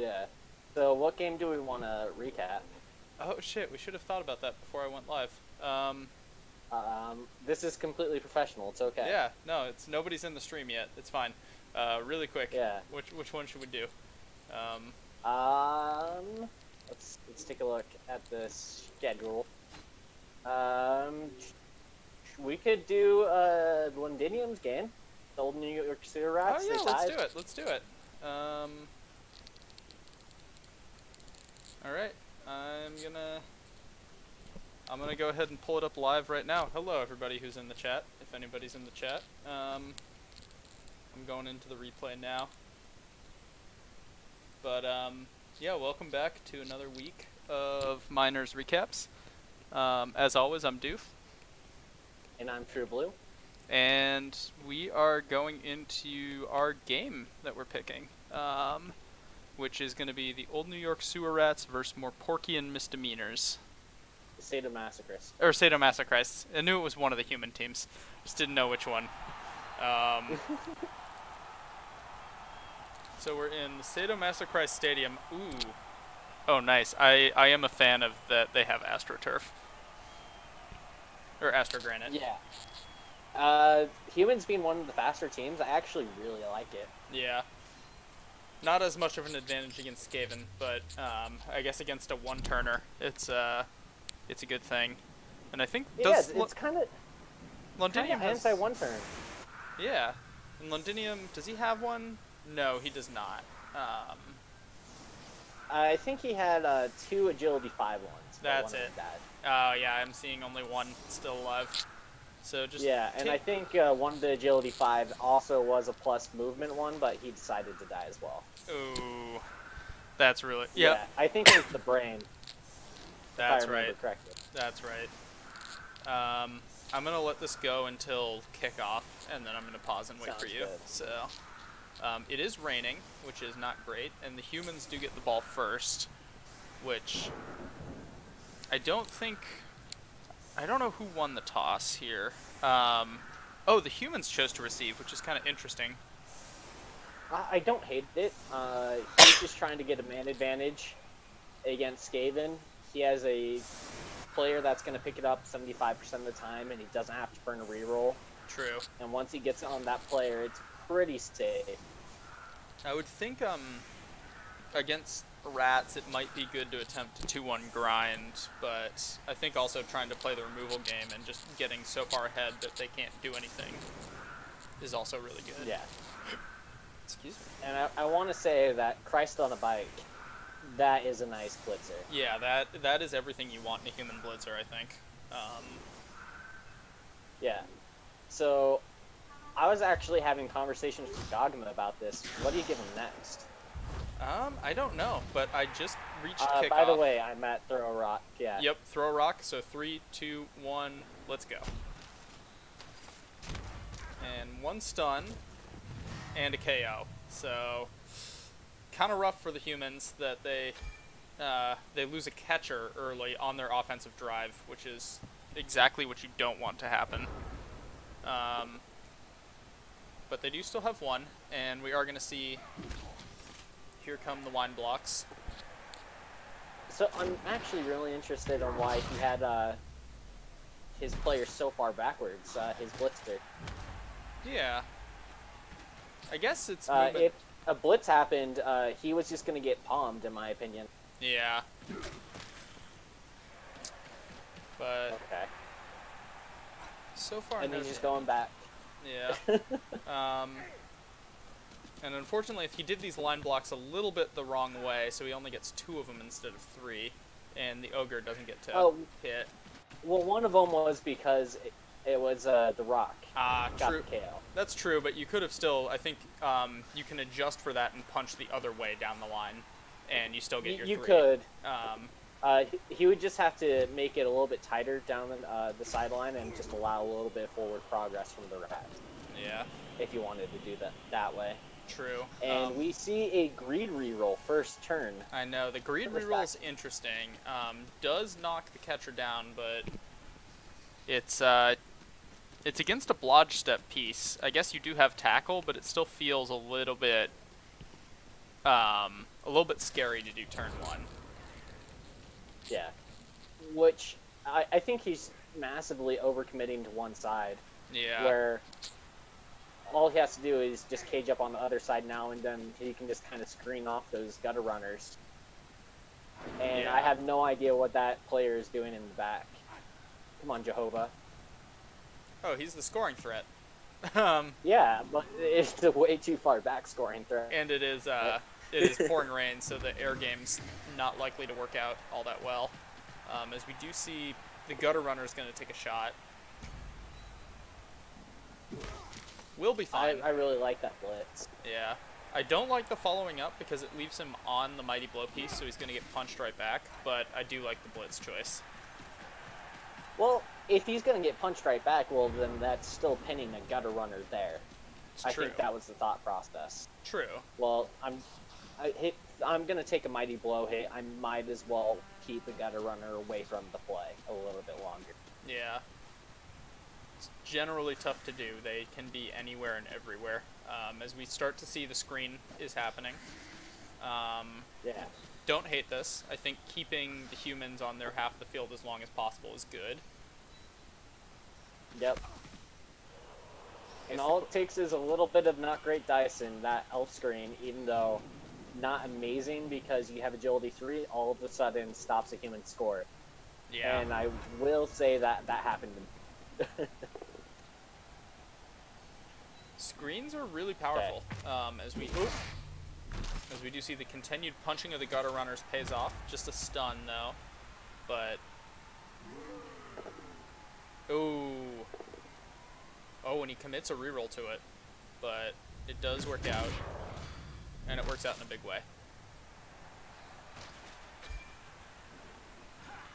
Yeah. So what game do we want to recap? Oh shit, we should have thought about that before I went live. This is completely professional. It's okay. Yeah, no, it's nobody's in the stream yet. It's fine. Really quick, Yeah. which one should we do? Um, Um, let's take a look at the schedule. Um, we could do Londinium's game, the old New York Sewer Rats. oh yeah, They let's tied. do it. Let's do it. All right, I'm gonna go ahead and pull it up live right now. Hello, everybody who's in the chat. If anybody's in the chat, I'm going into the replay now. But yeah, welcome back to another week of Miners Recaps. As always, I'm Doof, And I'm True Blue. and we are going into our game that we're picking, which is going to be the Old New York Sewer Rats versus more Porkian Misdemeanors. Sadomasochist. Or Sadomasochists. I knew it was one of the human teams, just didn't know which one. So we're in the Sadomasochist Stadium. Ooh. Oh, nice. I am a fan of that they have AstroTurf. Or AstroGranite. Yeah. Humans being one of the faster teams, I actually really like it. Yeah. Not as much of an advantage against Skaven, but I guess against a one-turner, it's a good thing. And I think Yeah, it's kind of Londinium has anti-one turn. Yeah. And Londinium, does he have one? No, he does not. I think he had 2 Agility 5 ones. but That's one of it. them died. Oh yeah, I'm seeing only one still alive. So just Yeah, and I think one of the Agility 5 also was a plus movement one, but he decided to die as well. Ooh, that's really Yeah, I think it was the brain. That's if I remember right. correctly. That's right. I'm gonna let this go until kickoff, and then I'm gonna pause and wait for Sounds you. good. So, it is raining, which is not great, and the humans do get the ball first, which I don't know who won the toss here. Oh, the humans chose to receive, which is kind of interesting. I don't hate it. He's just trying to get a man advantage against Skaven. He has a player that's going to pick it up 75% of the time, and he doesn't have to burn a reroll. True. And once he gets on that player, it's pretty safe. I would think against rats it might be good to attempt a 2-1 grind, but I think also trying to play the removal game and just getting so far ahead that they can't do anything is also really good. Yeah. Excuse me. And I want to say that Christ on a bike, that is a nice blitzer. Yeah, that is everything you want in a human blitzer, I think. Yeah. So, I was actually having conversations with Dogma about this. What do you give him next? I don't know, but I just reached kickoff. By the way, I'm at Throw Rock. Yeah. Yep, throw a rock. So 3, 2, 1, let's go. And 1 stun and a KO. So kind of rough for the humans that they lose a catcher early on their offensive drive, which is exactly what you don't want to happen. But they do still have 1, and we are going to see. Here come the wine blocks. So I'm actually really interested on why he had his player so far backwards, his blitzer. Yeah. I guess it's If a blitz happened, he was just going to get palmed, in my opinion. Yeah. But Okay. so far, And no he's just going back. Yeah. And unfortunately, if he did these line blocks a little bit the wrong way, so he only gets 2 of them instead of 3, and the ogre doesn't get to hit. Well, one of them was because it was The Rock. Got True. the KO. That's true, but you could have still, I think, you can adjust for that and punch the other way down the line, and you still get your 3. You could. He would just have to make it a little bit tighter down the sideline and just allow a little bit of forward progress from the rat. Yeah. If you wanted to do that way. True. And we see a greed reroll first turn. I know, the greed reroll is interesting. Does knock the catcher down, but it's against a blodge step piece. I guess you do have tackle, but it still feels a little bit a little bit scary to do turn 1. Yeah. Which I think he's massively overcommitting to one side. Yeah. Where all he has to do is just cage up on the other side now, and then he can just kind of screen off those gutter runners. And Yeah. I have no idea what that player is doing in the back. Come on, Jehovah. Oh, he's the scoring threat. Yeah, but it's a way too far back scoring threat. And it is pouring rain, so the air game's not likely to work out all that well. As we do see the gutter runner is going to take a shot. Will be fine. I really like that blitz. Yeah. I don't like the following up because it leaves him on the Mighty Blow piece, so he's going to get punched right back, but I do like the blitz choice. Well, if he's going to get punched right back, well, then that's still pinning a gutter runner there. It's I true. think that was the thought process. True. Well, I'm going to take a Mighty Blow hit. I might as well keep the gutter runner away from the play a little bit longer. Yeah. It's generally tough to do. They can be anywhere and everywhere. As we start to see the screen is happening. Yeah. Don't hate this. I think keeping the humans on their half of the field as long as possible is good. Yep. And all it takes is a little bit of not great dice in that elf screen, even though not amazing because you have agility 3, all of a sudden stops a human score. Yeah. And I will say that happened to me. Screens are really powerful. As we do see the continued punching of the gutter runners pays off. Just a stun though, but and he commits a reroll to it, but it does work out, and it works out in a big way.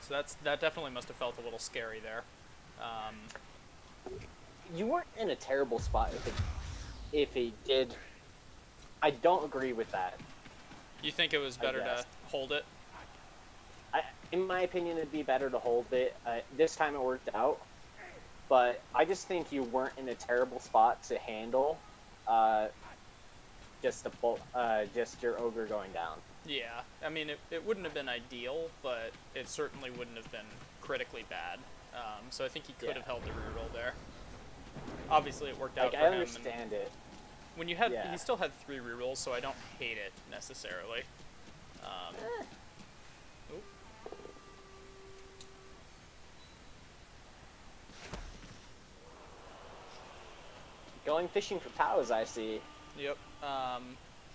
So that definitely must have felt a little scary there. You weren't in a terrible spot if he did. I don't agree with that. You think it was better to hold it? In my opinion, it'd be better to hold it. This time it worked out, but I just think you weren't in a terrible spot to handle just your ogre going down. Yeah, I mean, it wouldn't have been ideal, but it certainly wouldn't have been critically bad. So I think he could have held the reroll there. Obviously, it worked out for him. I understand it. When you had, he still had 3 rerolls, so I don't hate it necessarily. Going fishing for POWs, I see. Yep. I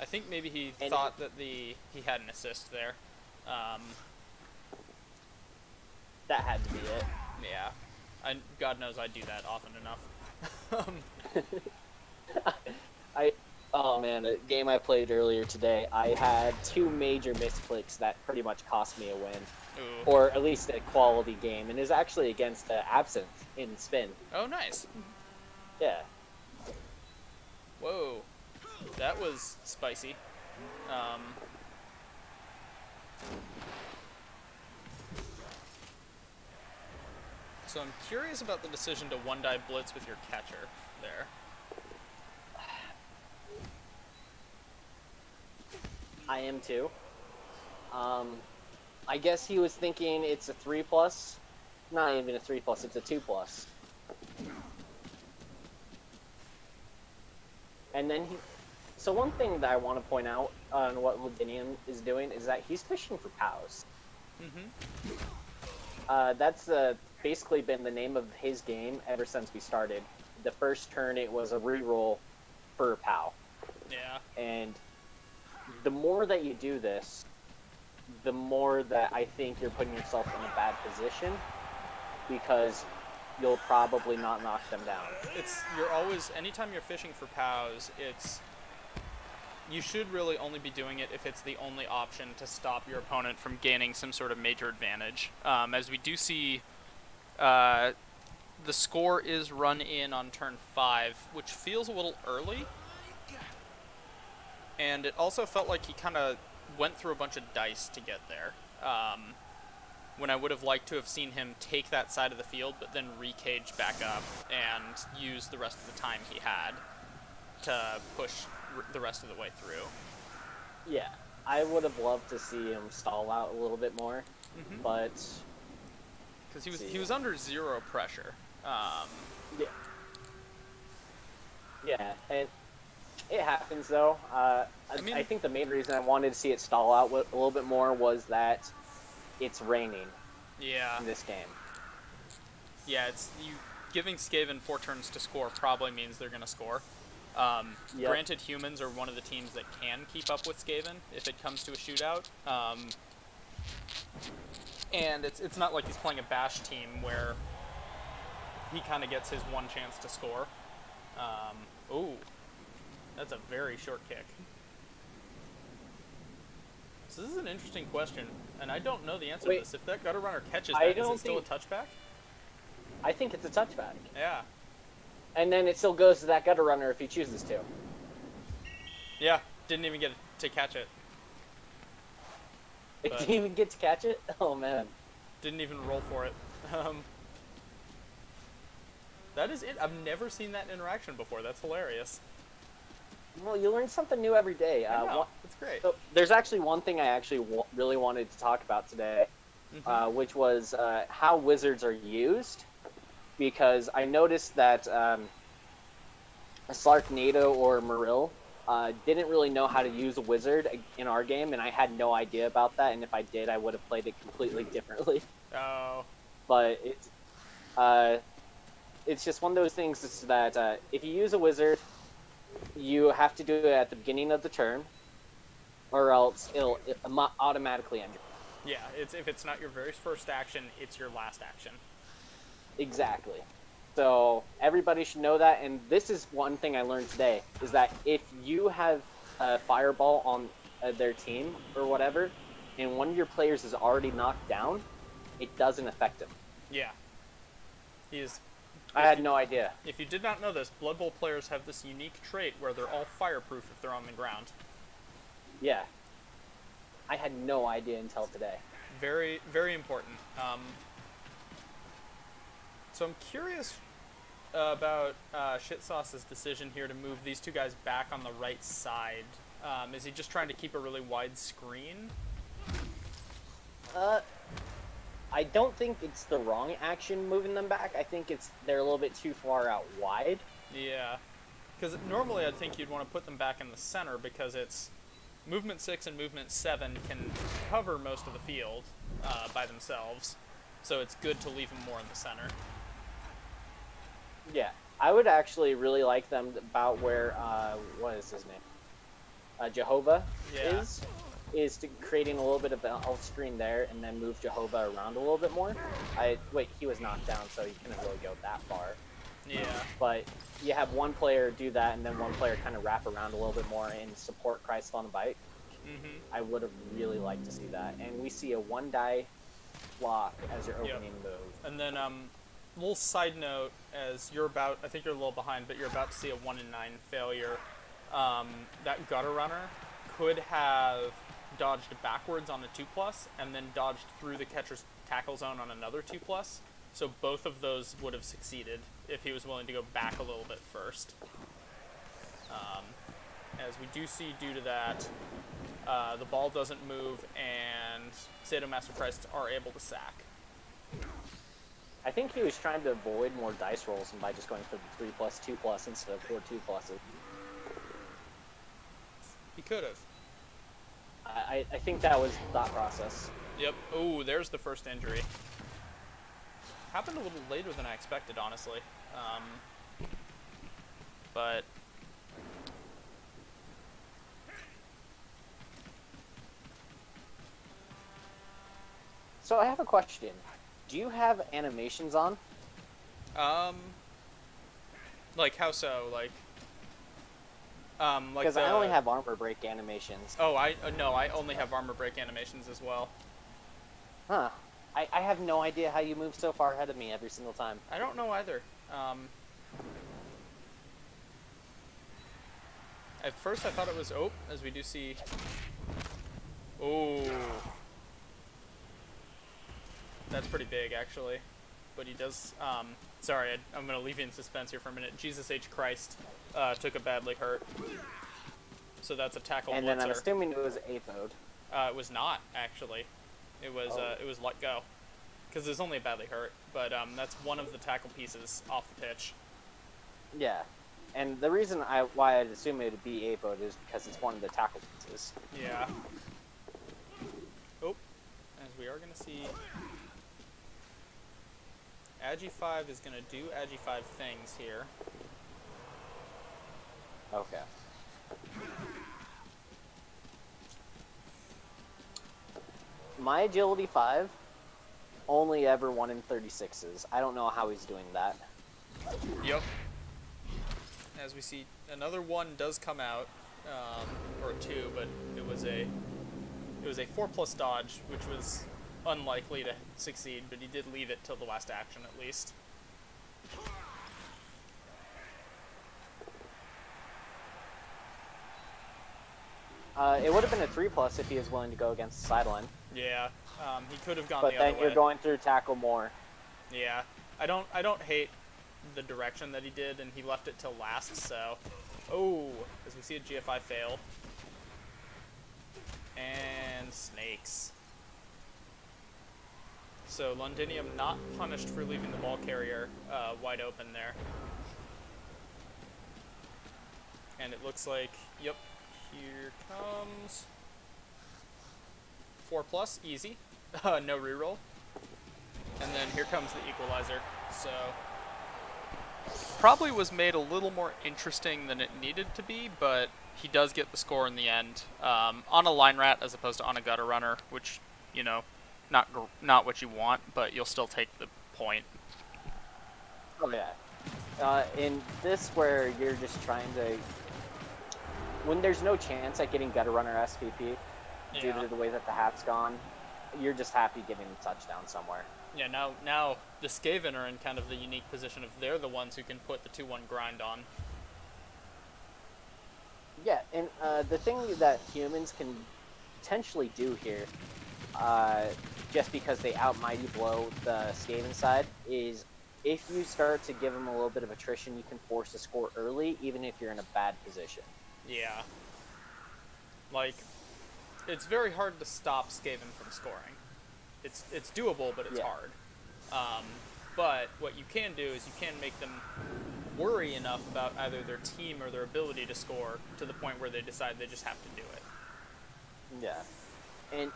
think maybe he thought that he had an assist there. That had to be it. Yeah. God knows I do that often enough. Oh man, a game I played earlier today, I had 2 major misclicks that pretty much cost me a win. Ooh. Or at least a quality game, and is actually against Absinthe in Spin. Oh, nice. Yeah. Whoa. That was spicy. So I'm curious about the decision to one-die blitz with your catcher there. I am too. I guess he was thinking it's a 3+. Not even a 3+, it's a 2+. And then so one thing that I want to point out on what Ladinium is doing is that he's fishing for POWs. That's basically been the name of his game ever since we started. The first turn it was a reroll for a POW. Yeah. And the more that you do this, the more that I think you're putting yourself in a bad position, because you'll probably not knock them down. You're always, anytime you're fishing for POWs, you should really only be doing it if it's the only option to stop your opponent from gaining some sort of major advantage. As we do see, the score is run in on turn 5, which feels a little early. And it also felt like he kind of went through a bunch of dice to get there. When I would have liked to have seen him take that side of the field, but then re-cage back up and use the rest of the time he had to push the rest of the way through. Yeah, I would have loved to see him stall out a little bit more, but because he was under zero pressure. yeah, yeah, and it happens though. I think the main reason I wanted to see it stall out a little bit more was that it's raining. Yeah. In this game. Yeah, it's giving Skaven 4 turns to score probably means they're gonna score. Yep. Granted, humans are one of the teams that can keep up with Skaven if it comes to a shootout. And it's not like he's playing a bash team where he kind of gets his one chance to score. Ooh, that's a very short kick. So this is an interesting question, and I don't know the answer to this. If that gutter runner catches that, is it still a touchback? I think it's a touchback. Yeah. And then it still goes to that gutter runner if he chooses to. Yeah, didn't even get to catch it. It didn't even get to catch it? Oh, man. Didn't even roll for it. That is it. I've never seen that interaction before. That's hilarious. Well, you learn something new every day. I know. That's great. So there's actually one thing I actually really wanted to talk about today, which was how wizards are used. Because I noticed that Slarknado or Maril didn't really know how to use a wizard in our game, and I had no idea about that, and if I did, I would have played it completely differently. Oh. But it's just one of those things that if you use a wizard, you have to do it at the beginning of the turn, or else it'll automatically end. Yeah, if it's not your very first action, it's your last action. Exactly. So everybody should know that, and this is one thing I learned today, is that if you have a fireball on their team or whatever, and one of your players is already knocked down, it doesn't affect him. Yeah. He is... I had no idea. If you did not know this, Blood Bowl players have this unique trait where they're all fireproof if they're on the ground. Yeah. I had no idea until today. Very, very important. So I'm curious about Shitsauce's decision here to move these two guys back on the right side. Is he just trying to keep a really wide screen? I don't think it's the wrong action moving them back. I think they're a little bit too far out wide. Yeah. Because normally I'd think you'd want to put them back in the center because it's movement 6 and movement 7 can cover most of the field by themselves. So it's good to leave them more in the center. Yeah, I would actually really like them about where, what is his name? Jehovah is to creating a little bit of an off screen there and then move Jehovah around a little bit more. Wait, he was knocked down, so he couldn't really go that far. Yeah. But you have one player do that and then one player kind of wrap around a little bit more and support Christ on a bike. I would have really liked to see that. And we see a 1-die block as your opening move. And then, little side note, as you're about, I think you're a little behind, but you're about to see a 1 in 9 failure. That gutter runner could have dodged backwards on a 2+ and then dodged through the catcher's tackle zone on another 2+. So both of those would have succeeded if he was willing to go back a little bit first. As we do see, due to that, the ball doesn't move and Sadomaso Christ are able to sack. I think he was trying to avoid more dice rolls by just going for the 3+, 2+ instead of 4 2+. He could have. I think that was the thought process. Yep. Oh, there's the first injury. Happened a little later than I expected, honestly. But... So I have a question. Do you have animations on? Like how so? Like because I only have armor break animations. Oh, no, I only have armor break animations as well. Huh. I have no idea how you move so far ahead of me every single time. I don't know either. At first I thought it was as we do see. Oh. That's pretty big, actually. But he does, sorry, I'm going to leave you in suspense here for a minute. Jesus H. Christ took a badly hurt. So that's a tackle And blitzer. then I'm assuming it was Apode. It was not, actually. It was let go. Because it was only badly hurt. But that's one of the tackle pieces off the pitch. Yeah. And the reason why I'd assume it would be Apode is because it's one of the tackle pieces. Yeah. Oh, as we are going to see, Agi5 is going to do Agi5 things here. Okay. My agility 5 only ever won in 36s. I don't know how he's doing that. Yep. As we see, another one does come out, or a 2, but it was a 4+ dodge, which was unlikely to succeed, but he did leave it till the last action at least. It would have been a 3+ if he was willing to go against the sideline. Yeah, he could have gone but the other way. But then you're going through tackle more. Yeah, I don't hate the direction that he did, and he left it till last. So, as we see a GFI fail, and snakes. So Londinium not punished for leaving the ball carrier wide open there, and it looks like, yep, here comes 4+, easy, no reroll. And then here comes the equalizer. So probably was made a little more interesting than it needed to be, but he does get the score in the end on a line rat as opposed to on a gutter runner, which, you know, not what you want, but you'll still take the point. Oh yeah. In this where you're just trying to, when there's no chance at getting gutter runner SVP due to the way that the hat's gone, you're just happy getting a touchdown somewhere. Yeah, now the Skaven are in kind of the unique position of they're the ones who can put the 2-1 grind on. Yeah, and the thing that humans can potentially do here, just because they out-mighty blow the Skaven side, is if you start to give them a little bit of attrition, you can force a score early, even if you're in a bad position. Yeah. Like, it's very hard to stop Skaven from scoring. It's doable, but it's hard. But what you can do is you can make them worry enough about either their team or their ability to score to the point where they decide they just have to do it. Yeah. And,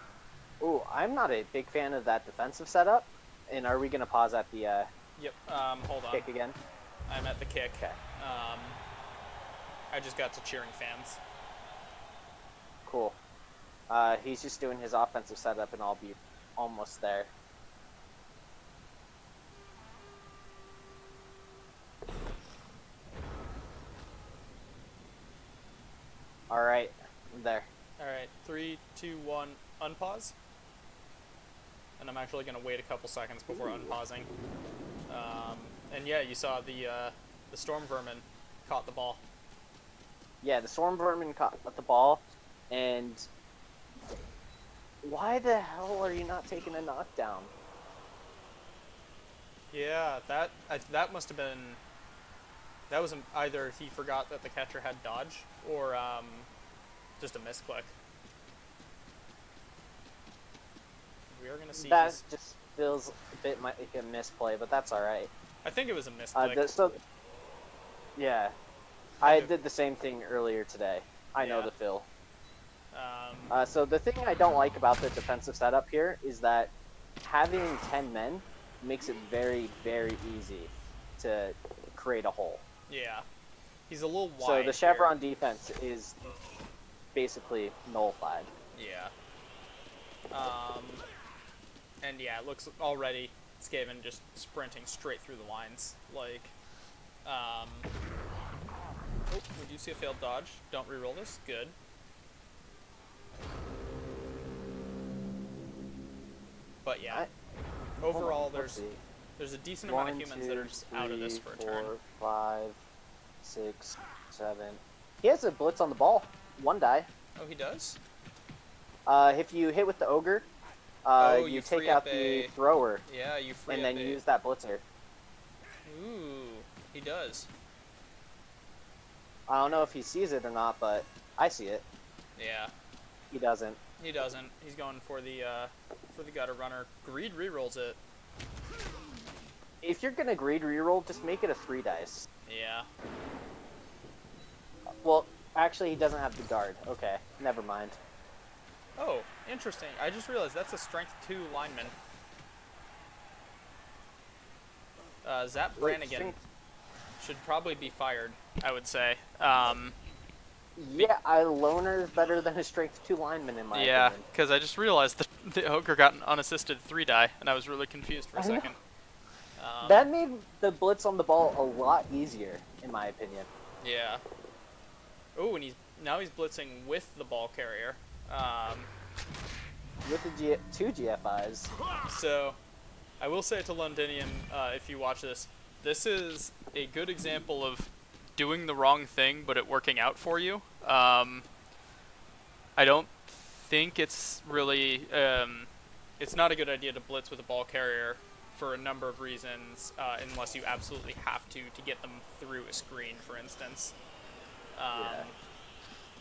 I'm not a big fan of that defensive setup. And are we going to pause at the Yep, hold on. kick again? I'm at the kick. Okay. I just got to cheering fans. Cool. He's just doing his offensive setup, and I'll be almost there. Alright, I'm there. Alright, 3, 2, 1, unpause. And I'm actually going to wait a couple seconds before unpausing. And yeah, you saw the Storm Vermin caught the ball. Yeah, the Storm Vermin caught the ball, and why the hell are you not taking a knockdown? Yeah, that must have been... That was either he forgot that the catcher had dodge, or just a misclick. We are going to see... That just feels a bit like a misplay, but that's alright. I think it was a misclick. Yeah. I did the same thing earlier today. I know the feel. So the thing I don't like about the defensive setup here is that having 10 men makes it very, very easy to create a hole. Yeah. He's a little wide. So the Chevron defense is basically nullified. Yeah. And yeah, it looks already Skaven just sprinting straight through the lines. Like, oh, we do see a failed dodge. Don't reroll this. Good. But yeah, overall there's a decent amount of humans that are just out of this for a turn. 4, 5, 6, 7. He has a blitz on the ball. 1 die. Oh, he does? If you hit with the ogre, you take out the thrower. Yeah, you free and then you use that blitzer. Ooh, he does. I don't know if he sees it or not, but I see it. Yeah. He doesn't. He doesn't. He's going for the gutter runner. Greed rerolls it. If you're gonna greed reroll, just make it a 3 dice. Yeah. Well, actually, he doesn't have the guard. Okay, never mind. Oh, interesting. I just realized that's a strength 2 lineman. Zap Brannigan should probably be fired, I would say. Yeah, a loner is better than a strength 2 lineman in my yeah, opinion. because I just realized that the Ogre got an unassisted 3 die, and I was really confused for a second. That made the blitz on the ball a lot easier, in my opinion. Yeah. Oh, and he's blitzing with the ball carrier. With the 2 GFIs. So, I will say to Londinium, if you watch this, this is a good example of doing the wrong thing, but it working out for you. I don't think it's really, it's not a good idea to blitz with a ball carrier for a number of reasons, unless you absolutely have to get them through a screen, for instance.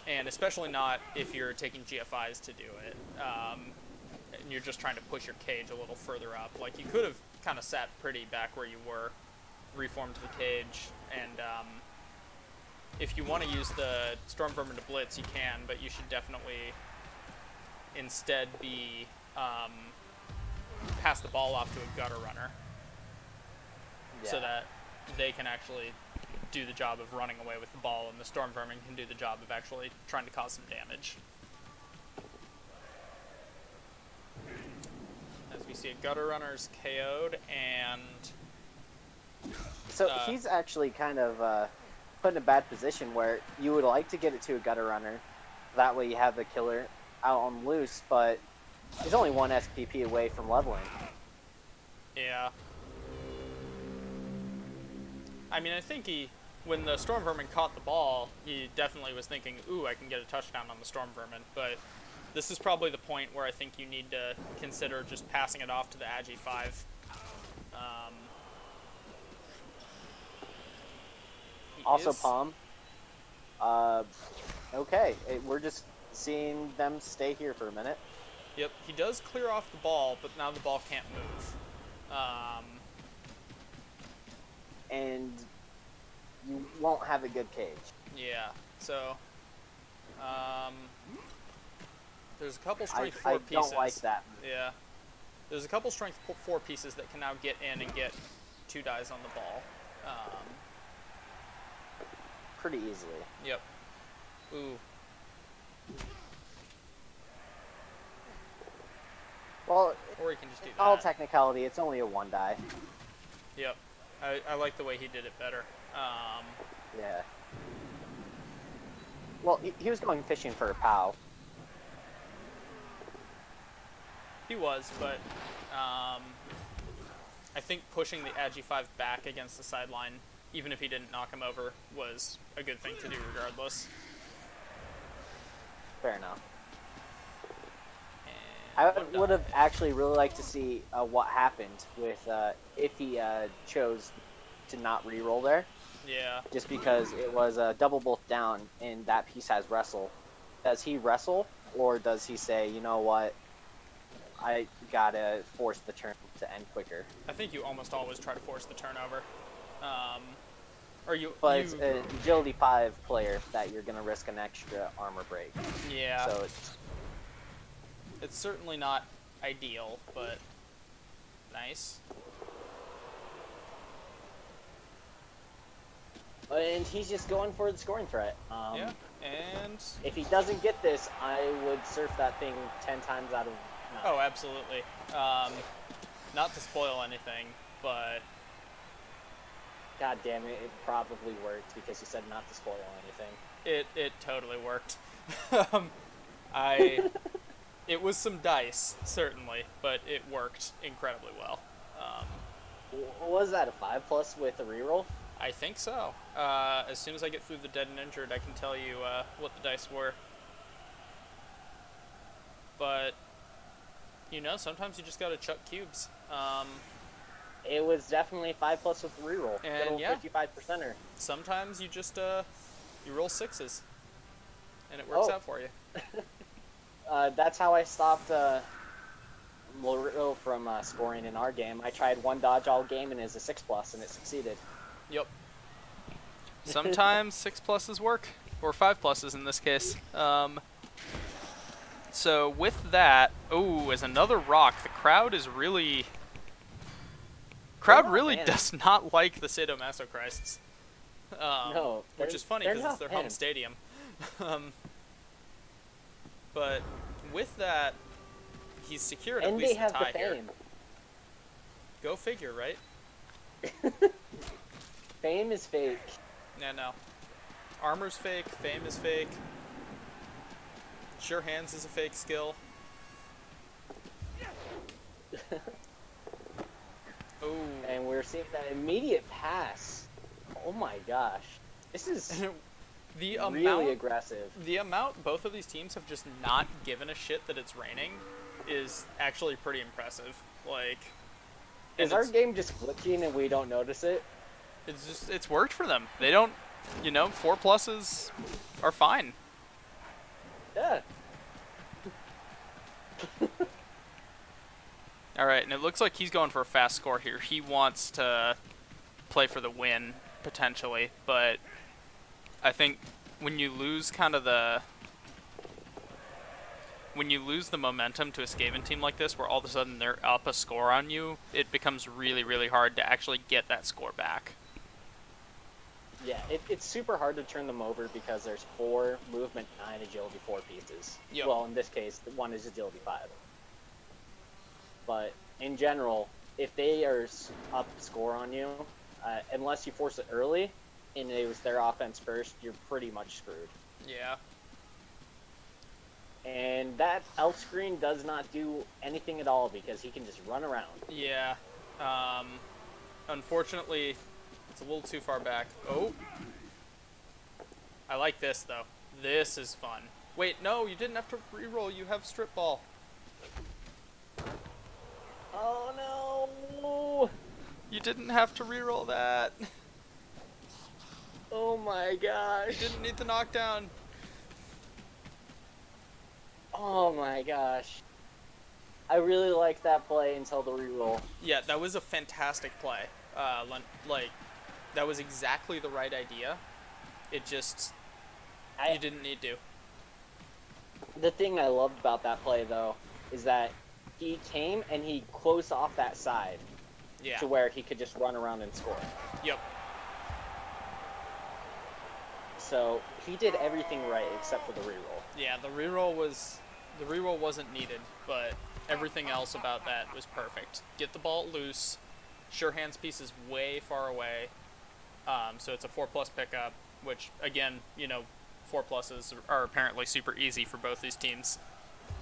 And especially not if you're taking GFIs to do it. And you're just trying to push your cage a little further up. Like, you could have kind of sat pretty back where you were, reformed the cage, and if you want to use the Storm Vermin to blitz, you can, but you should definitely instead be pass the ball off to a gutter runner, so that they can actually do the job of running away with the ball, and the Storm Vermin can do the job of actually trying to cause some damage. As we see, a gutter runner's KO'd, and so he's actually kind of put in a bad position where you would like to get it to a gutter runner. That way you have the killer out on loose, but he's only 1 SPP away from leveling. Yeah. I mean, I think when the Storm Vermin caught the ball, he definitely was thinking, ooh, I can get a touchdown on the Storm Vermin, but this is probably the point where I think you need to consider just passing it off to the Agi 5. Also, Palm. Okay, we're just seeing them stay here for a minute. Yep, he does clear off the ball, but now the ball can't move. And you won't have a good cage. Yeah, so there's a couple strength 4 pieces. I don't like that. Yeah. There's a couple strength 4 pieces that can now get in and get 2 dies on the ball. Pretty easily. Yep. Ooh. Well, or he can just do that. All technicality, it's only a 1 die. Yep. I like the way he did it better. Yeah. Well, he was going fishing for a POW. He was, but I think pushing the Agi 5 back against the sideline, even if he didn't knock him over, was a good thing to do regardless. Fair enough. I would have actually really liked to see what happened with if he chose to not re-roll there. Yeah. Just because it was a double both down and that piece has wrestle. Does he wrestle, or does he say, you know what, I gotta force the turn to end quicker? I think you almost always try to force the turnover. But it's an agility 5 player that you're gonna risk an extra armor break. Yeah. So it's certainly not ideal, but nice. And he's just going for the scoring threat. Yeah, and if he doesn't get this, I would surf that thing 10 times out of 9. Oh, absolutely. Not to spoil anything, but God damn it, it probably worked because you said not to spoil anything. It totally worked. It was some dice, certainly, but it worked incredibly well. What was that, a 5+ with a reroll? I think so. As soon as I get through the dead and injured, I can tell you what the dice were. But, you know, sometimes you just gotta chuck cubes. It was definitely 5+ with reroll. And yeah, 55%er. Sometimes you just you roll 6s, and it works out for you. That's how I stopped Loretto from scoring in our game. I tried one dodge all game and it's a 6+, and it succeeded. Yep. Sometimes 6+s work, or 5+s in this case. So with that, as another rock, the crowd is really... Crowd really does not like the Sadomaso Christs. No, which is funny because it's their home stadium. But with that, he's secured at least the tie here. Go figure, right? Fame is fake. No. Armor's fake, fame is fake. Sure Hands is a fake skill. Oh. And we're seeing that immediate pass. Oh my gosh. This is really aggressive. The amount both of these teams have just not given a shit that it's raining is actually pretty impressive. Like, is our game just glitching and we don't notice it? It's worked for them. They don't, 4+s are fine. Yeah. Alright, and it looks like he's going for a fast score here. He wants to play for the win, potentially, but I think when you lose the momentum to a Skaven team like this, where all of a sudden they're up a score on you, it becomes really, really hard to actually get that score back. Yeah, it's super hard to turn them over because there's 4 movement, 9 agility, 4 pieces. Yep. Well, in this case, 1 is agility 5. But in general, if they are up score on you, unless you force it early, and it was their offense first, you're pretty much screwed. Yeah. And that elf screen does not do anything at all because he can just run around. Yeah. Unfortunately, it's a little too far back. Oh. I like this, though. This is fun. Wait, no, you didn't have to reroll. You have strip ball. Oh, no. You didn't have to reroll that. Oh, my gosh. You didn't need the knockdown. Oh, my gosh. I really liked that play until the reroll. Yeah, that was a fantastic play. That was exactly the right idea. It just... you didn't need to. The thing I loved about that play, though, is that he came and he closed off that side to where he could just run around and score. Yep. So he did everything right except for the reroll. Yeah, the reroll wasn't needed, but everything else about that was perfect. Get the ball loose. Sure Hands piece is way far away, so it's a 4+ pickup, which again, 4+s are apparently super easy for both these teams.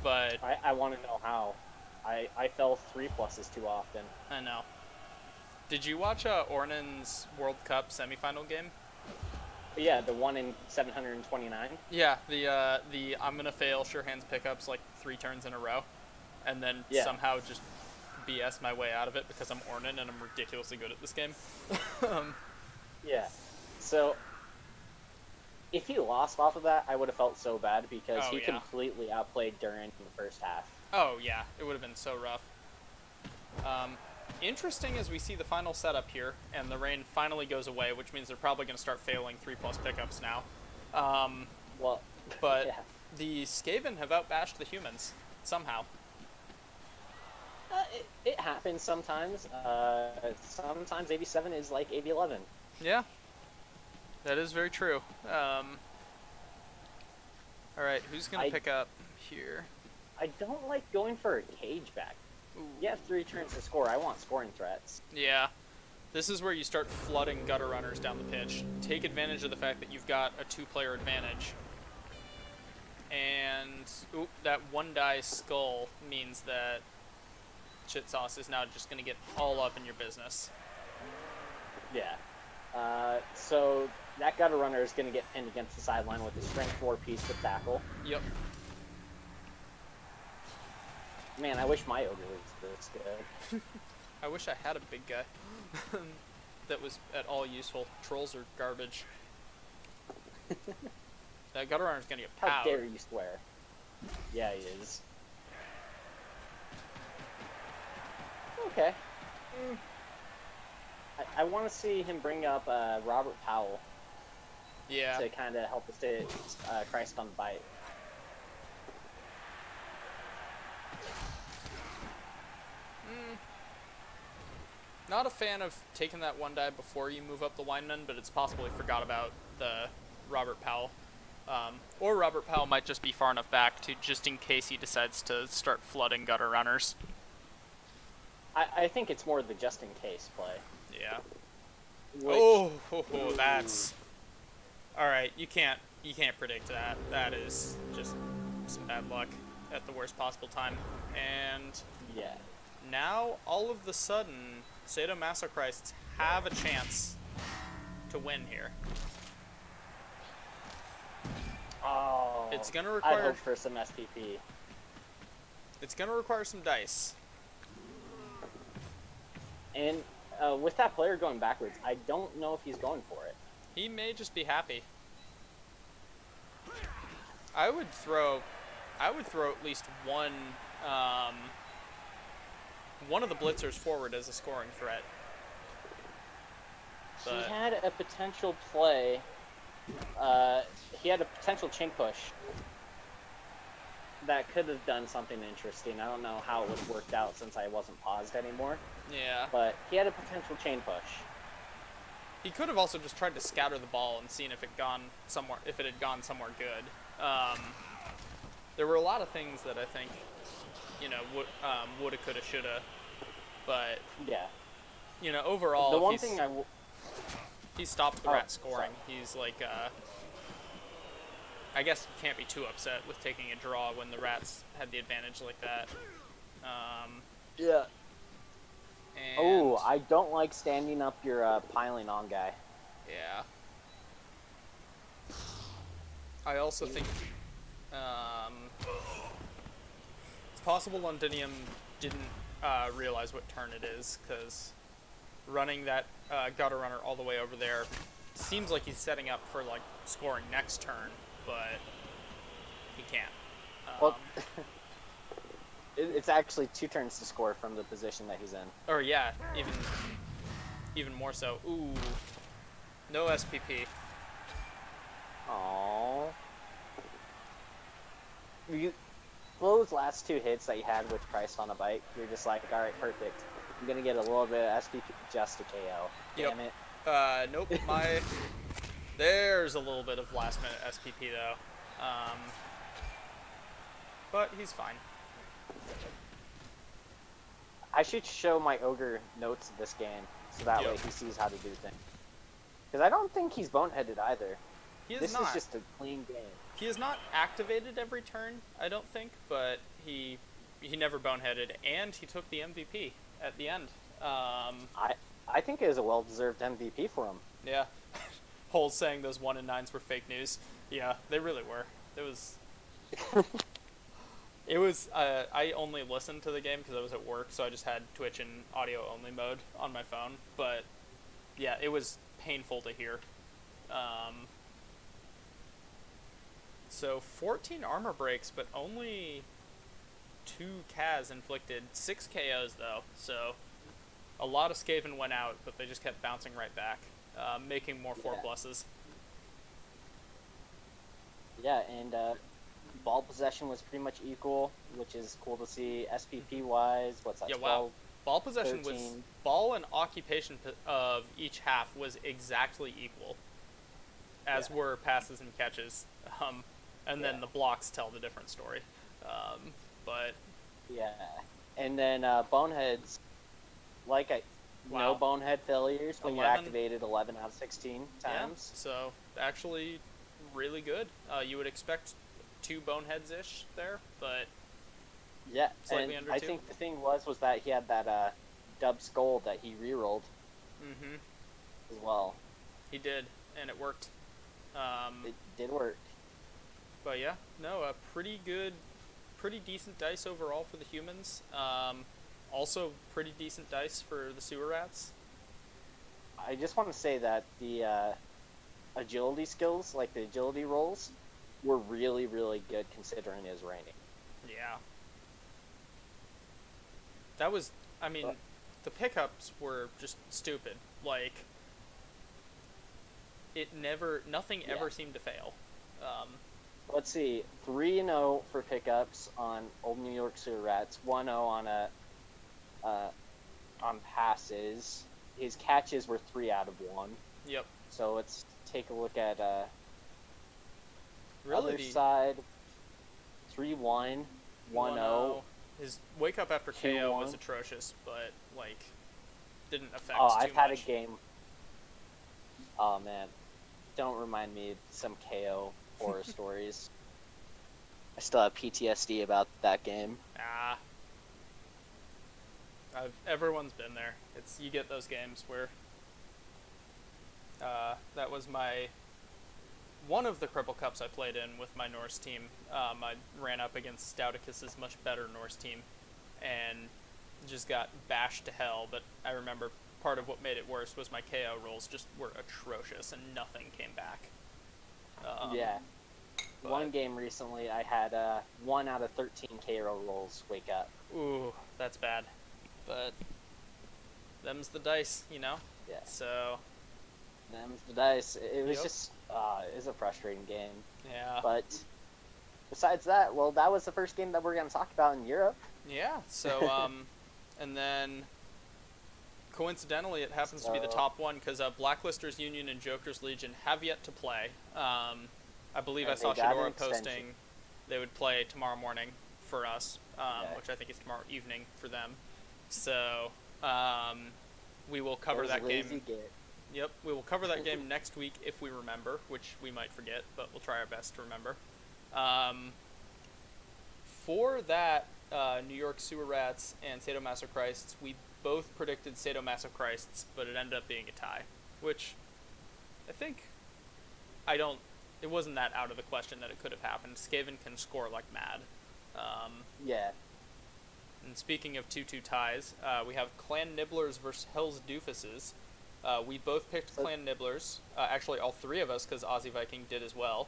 But I want to know how. I fell 3+s too often. I know. Did you watch Ornan's World Cup semifinal game? Yeah, the one in 729. Yeah, the I'm gonna fail Sure Hands pickups like 3 turns in a row, and then somehow just BS my way out of it because I'm Ornan and I'm ridiculously good at this game. Yeah. So if he lost off of that, I would have felt so bad because he completely outplayed Duran in the first half. Oh yeah, it would have been so rough. Interesting as we see the final setup here, and the rain finally goes away, which means they're probably going to start failing 3+ pickups now. But the Skaven have outbashed the humans, somehow. It happens sometimes. Sometimes AV7 is like AV11. Yeah, that is very true. Alright, who's going to pick up here? I don't like going for a cage back. Ooh. You have 3 turns to score. I want scoring threats. Yeah. This is where you start flooding gutter runners down the pitch. Take advantage of the fact that you've got a 2-player advantage. And that 1-die skull means that Shit Sauce is now just going to get all up in your business. Yeah. So that gutter runner is going to get pinned against the sideline with a strength 4 piece with tackle. Yep. Man, I wish my ogre was this good. I wish I had a big guy that was at all useful. Trolls are garbage. That gutter runner's gonna get How powed. dare you swear? Yeah, he is. Okay. I want to see him bring up Robert Powell Yeah. to kind of help us to Christ on the bite. Not a fan of taking that one dive before you move up the lineman, but it's possible he forgot about the Robert Powell. Or Robert Powell might just be far enough back to just in case he decides to start flooding gutter runners. I think it's more the just in case play. Yeah. Which, That's all right. You can't predict that. That is just some bad luck at the worst possible time. And yeah. now all of the sudden, Sadomasochrists have a chance to win here. Oh. It's gonna I require. hope for some SPP. It's gonna require some dice. And with that player going backwards, I don't know if he's going for it. He may just be happy. I would throw at least one of the blitzers forward as a scoring threat. But He had a potential play. He had a potential chain push that could have done something interesting. I don't know how it would have worked out since I wasn't paused anymore. yeah, But he had a potential chain push. he could have also just tried to scatter the ball and seen if it had gone somewhere good. There were a lot of things that I think, woulda, coulda, shoulda, but Yeah. overall, The if one he's- thing he stopped the Oh, rat scoring. sorry. He's like, I guess you can't be too upset with taking a draw when the Rats had the advantage like that. Yeah. And Oh, I don't like standing up your piling on guy. yeah. I also think it's possible Londinium didn't realize what turn it is, because running that gutter runner all the way over there seems like he's setting up for like scoring next turn, but he can't. Well, it's actually 2 turns to score from the position that he's in. Or yeah, even more so. Ooh, no SPP. Aww. Those last 2 hits that you had with Christ on a bike, you're just like, all right, perfect. I'm gonna get a little bit of SPP just to KO. Yep. Damn it. Nope. There's a little bit of last minute SPP though. But he's fine. I should show my ogre notes of this game, so that way Yep. he sees how to do things. Because I don't think he's boneheaded either. He is This not. is just a clean game. He is not activated every turn, I don't think, but he never boneheaded, and he took the MVP at the end. I think it was a well-deserved MVP for him. Yeah. Holes saying those 1 and 9s were fake news. Yeah, they really were. It was. It was. I only listened to the game because I was at work, so I just had Twitch in audio only mode on my phone. But yeah, it was painful to hear. So 14 armor breaks, but only 2 Kaz inflicted. 6 KOs though, so a lot of Skaven went out, but they just kept bouncing right back, making more 4+s. Yeah, and ball possession was pretty much equal, which is cool to see. SPP-wise, what's that, Yeah, 12? wow. Ball possession was 13. ball and occupation of each half was exactly equal, as Yeah. were passes and catches, and then Yeah. the blocks tell the different story. But Yeah. And then boneheads, no Wow. bonehead failures when you 11. activated 11 out of 16 times. yeah, so actually really good. You would expect 2 boneheads ish there, but Yeah, Slightly and under I 2. think the thing was that he had that dub skull that he rerolled as well. he did, and it worked. It did work. But yeah, no, a pretty decent dice overall for the humans. Also pretty decent dice for the sewer rats. I just want to say that the agility skills, like the agility rolls, were really, really good considering it was raining. Yeah. That was, I mean, But, the pickups were just stupid. Like, nothing yeah. ever seemed to fail. Let's see, 3-0 for pickups on Old New York Sewer Rats, 1-0 uh, on passes. His catches were 3 out of 1. Yep. So let's take a look at Really, other side. 3-1, 1-0. His wake up after KO was 2-1. atrocious, but like didn't affect Oh, too I've had a much. game. Oh man, don't remind me of some KO horror stories. I still have PTSD about that game. Ah, everyone's been there. You get those games where that was one of the Cripple Cups I played in with my Norse team. I ran up against Stouticus's much better Norse team, and just got bashed to hell. But I remember part of what made it worse was my KO rolls just were atrocious, and nothing came back. Yeah. but- One game recently, I had 1 out of 13 KO rolls wake up. Ooh, that's bad. But them's the dice, you know? Yeah. So, Them's the dice. It was Yep. just, it was a frustrating game. yeah. But besides that, well, that was the first game that we're going to talk about in Europe. Yeah, so, and then coincidentally, it happens to be the top one because Blacklisters Union and Joker's Legion have yet to play. I believe I And saw they got an Shadora extension. posting they would play tomorrow morning for us, Okay. which I think is tomorrow evening for them. So, we will cover Those that lazy game. Git. Yep, we will cover that game next week if we remember, which we might forget, but we'll try our best to remember. For that, New York Sewer Rats and Sadomasochrists, we both predicted Sadomasochrists, but it ended up being a tie, which I think it wasn't that out of the question that it could have happened. Skaven can score like mad. Yeah. And speaking of 2-2 ties, we have Clan Nibblers versus Hell's Doofuses. We both picked Clan Nibblers. Actually, all three of us, because Aussie Viking did as well.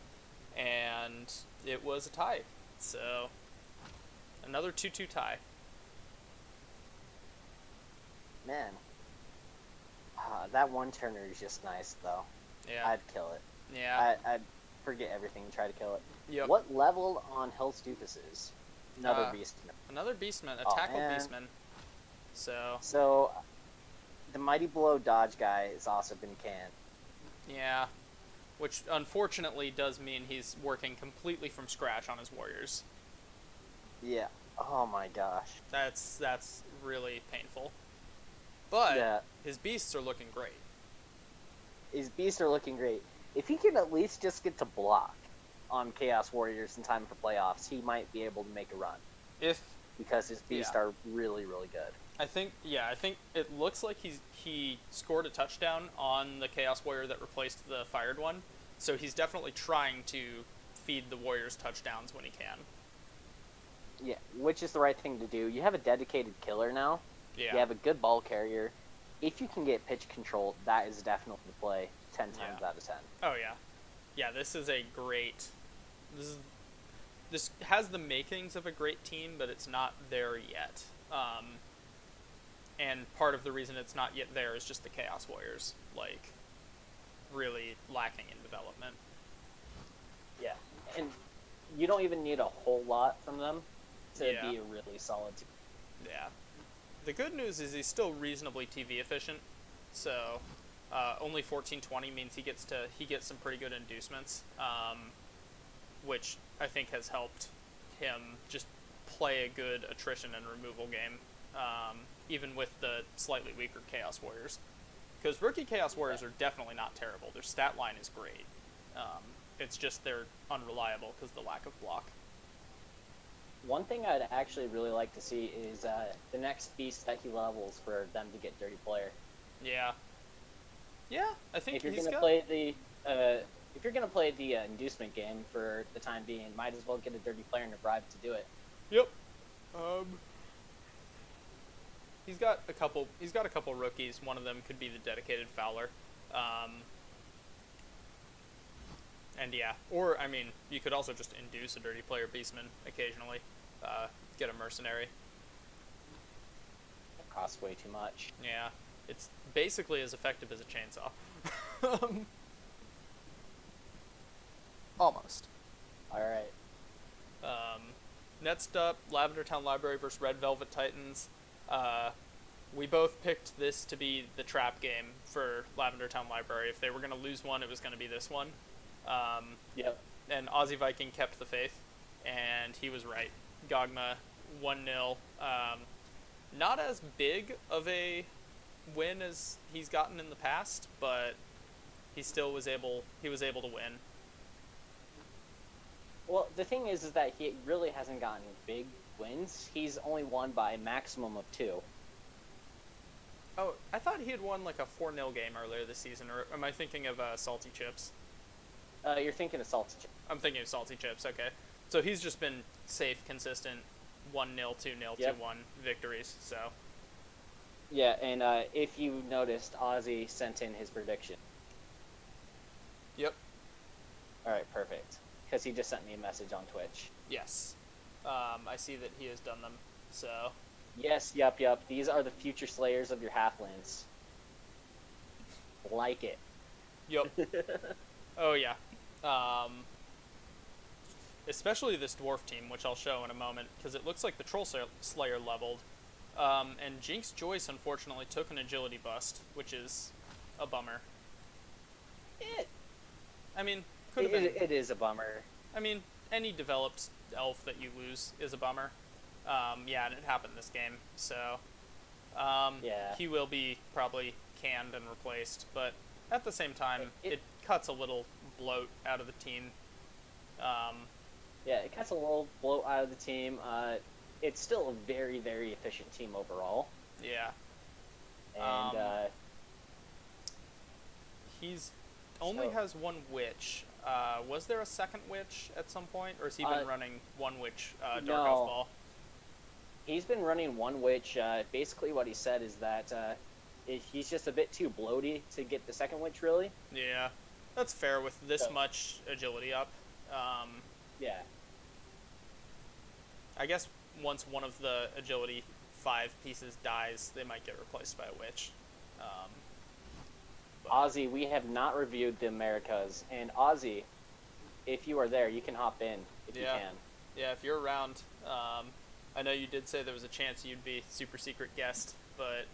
And it was a tie. So, another 2-2 tie. Man. That one turner is just nice, though. Yeah. I'd kill it. Yeah. I'd forget everything and try to kill it. Yep. What level on Hell's Doofus? Another beast. Another Beastman. A Oh, tackle man. Beastman. So, So, the Mighty Blow dodge guy has also been canned. yeah. Which, unfortunately, does mean he's working completely from scratch on his warriors. Yeah. Oh my gosh. That's really painful. But Yeah. his beasts are looking great. His beasts are looking great. If he can at least just get to block on Chaos Warriors in time for playoffs, he might be able to make a run. Because his beasts Yeah. are really, really good. I think it looks like he scored a touchdown on the Chaos Warrior that replaced the fired one. So he's definitely trying to feed the Warriors touchdowns when he can. Yeah, which is the right thing to do. You have a dedicated killer now. Yeah. You have a good ball carrier. If you can get pitch control, that is definitely the play 10 times Yeah. out of 10. Oh yeah. Yeah, this is a great this has the makings of a great team, but it's not there yet. And part of the reason it's not yet there is just the Chaos Warriors, like, really lacking in development. Yeah. And you don't even need a whole lot from them to Yeah. be a really solid team. Yeah. The good news is he's still reasonably TV efficient, so only 1420 means he gets some pretty good inducements, which I think has helped him just play a good attrition and removal game, even with the slightly weaker Chaos Warriors. Because rookie Chaos Warriors are definitely not terrible. Their stat line is great. It's just they're unreliable because of the lack of block. One thing I'd actually really like to see is the next beast that he levels for them to get Dirty Player. Yeah. Yeah, I think If you're he's gonna got... play the inducement game for the time being, might as well get a Dirty Player and a bribe to do it. Yep. He's got a couple rookies. One of them could be the dedicated Fowler. And yeah, or I mean, you could also just induce a dirty player beastman occasionally. Get a mercenary. It costs way too much. Yeah, it's basically as effective as a chainsaw. Almost. All right. Next up, Lavender Town Library versus Red Velvet Titans. We both picked this to be the trap game for Lavender Town Library. If they were going to lose one, it was going to be this one. Yep. And Aussie Viking kept the faith, and he was right. Gogma 1-0. Not as big of a win as he's gotten in the past, but he still was able to win. Well, the thing is that he really hasn't gotten big wins. He's only won by a maximum of 2. Oh, I thought he had won like a 4-0 game earlier this season, or am I thinking of Salty Chips? You're thinking of Salty Chips. I'm thinking of Salty Chips, okay. So he's just been safe, consistent 1-0, 2-0, Yep. 2-1 victories, so. Yeah, and if you noticed, Ozzy sent in his prediction. Yep. All right, perfect. Because he just sent me a message on Twitch. Yes. I see that he has done them, so. Yes, yup. These are the future slayers of your halflings. Like it. Yep. Oh, yeah. Especially this dwarf team, which I'll show in a moment, because it looks like the Troll Slayer leveled. And Jinx Joyce, unfortunately, took an agility bust, which is a bummer. I mean, could have been. It is a bummer. I mean, any developed elf that you lose is a bummer. Yeah, and it happened this game, so. Yeah. He will be probably canned and replaced, but at the same time, it cuts a little bloat out of the team. Yeah, it cuts a little bloat out of the team. It's still a very, very efficient team overall. Yeah. And he's only has one witch. Was there a second witch at some point, or has he been running one witch Dark Elf Ball? He's been running one witch. Basically, what he said is that he's just a bit too bloaty to get the second witch, really. Yeah, that's fair with this much agility up. Yeah. I guess once one of the agility 5 pieces dies, they might get replaced by a witch. Ozzy, we have not reviewed the Americas, and Ozzy, if you are there, you can hop in if you can. Yeah, if you're around. I know you did say there was a chance you'd be super secret guest, but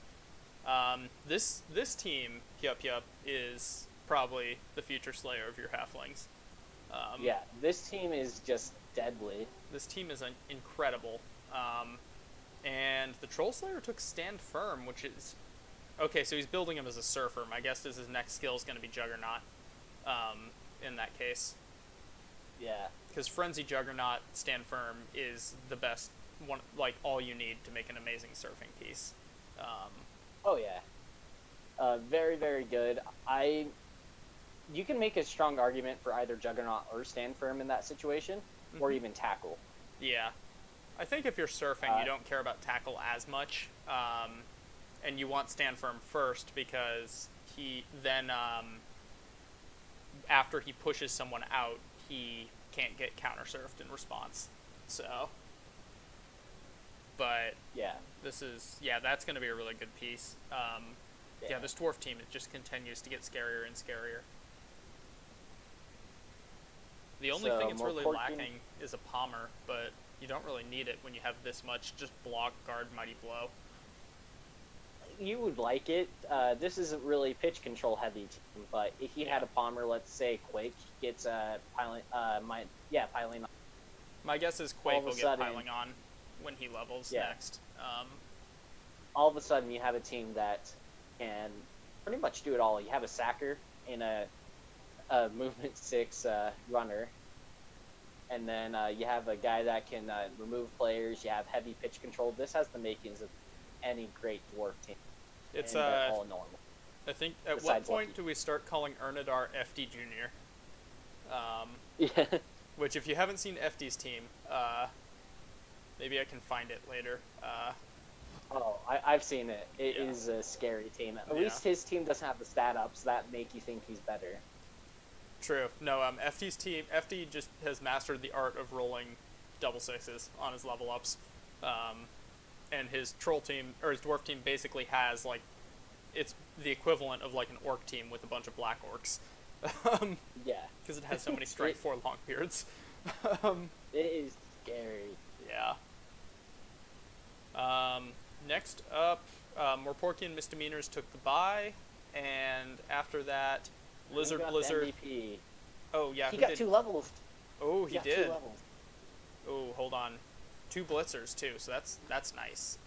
this team, Yup, is probably the future slayer of your halflings. Yeah, this team is just deadly. This team is incredible. And the Troll Slayer took Stand Firm, which is... Okay, so he's building him as a surfer. My guess is his next skill is going to be Juggernaut in that case. Yeah. Because Frenzy Juggernaut, Stand Firm is the best one, like all you need to make an amazing surfing piece. Oh, yeah. Very, very good. You can make a strong argument for either Juggernaut or Stand Firm in that situation, or even Tackle. Yeah. I think if you're surfing, you don't care about Tackle as much, and you want Stand Firm first because he then, after he pushes someone out, he can't get counter-surfed in response. So, but yeah, that's going to be a really good piece. Yeah, this dwarf team, it just continues to get scarier and scarier. The only thing it's really lacking is a Palmer, but you don't really need it when you have this much. Just block, guard, Mighty Blow. You would like it. This isn't really pitch control heavy team, but if you had a Palmer, let's say Quake gets piling on. My guess is Quake will get piling on when he levels next. All of a sudden, you have a team that can pretty much do it all. You have a Sacker in a movement 6 runner, and then you have a guy that can remove players. You have heavy pitch control. This has the makings of any great dwarf team. It's all normal. I think at what point do we start calling Ernadar FD Junior? Yeah. Which, if you haven't seen FD's team, maybe I can find it later. I've seen it. It is a scary team. At least his team doesn't have the stat ups that make you think he's better. True. No, FD just has mastered the art of rolling double sixes on his level ups. And his troll team, or his dwarf team, basically has, like, it's the equivalent of, like, an orc team with a bunch of black orcs. Yeah. Because it has so many strike 4 Longbeards. It is scary. Yeah. Next up, Morporkian Misdemeanors took the bye, and after that, Lizard Blizzard. MVP. Oh yeah, He got did? 2 levels. Oh, he got did. 2 levels. Oh, hold on, 2 Blitzers too. So that's nice.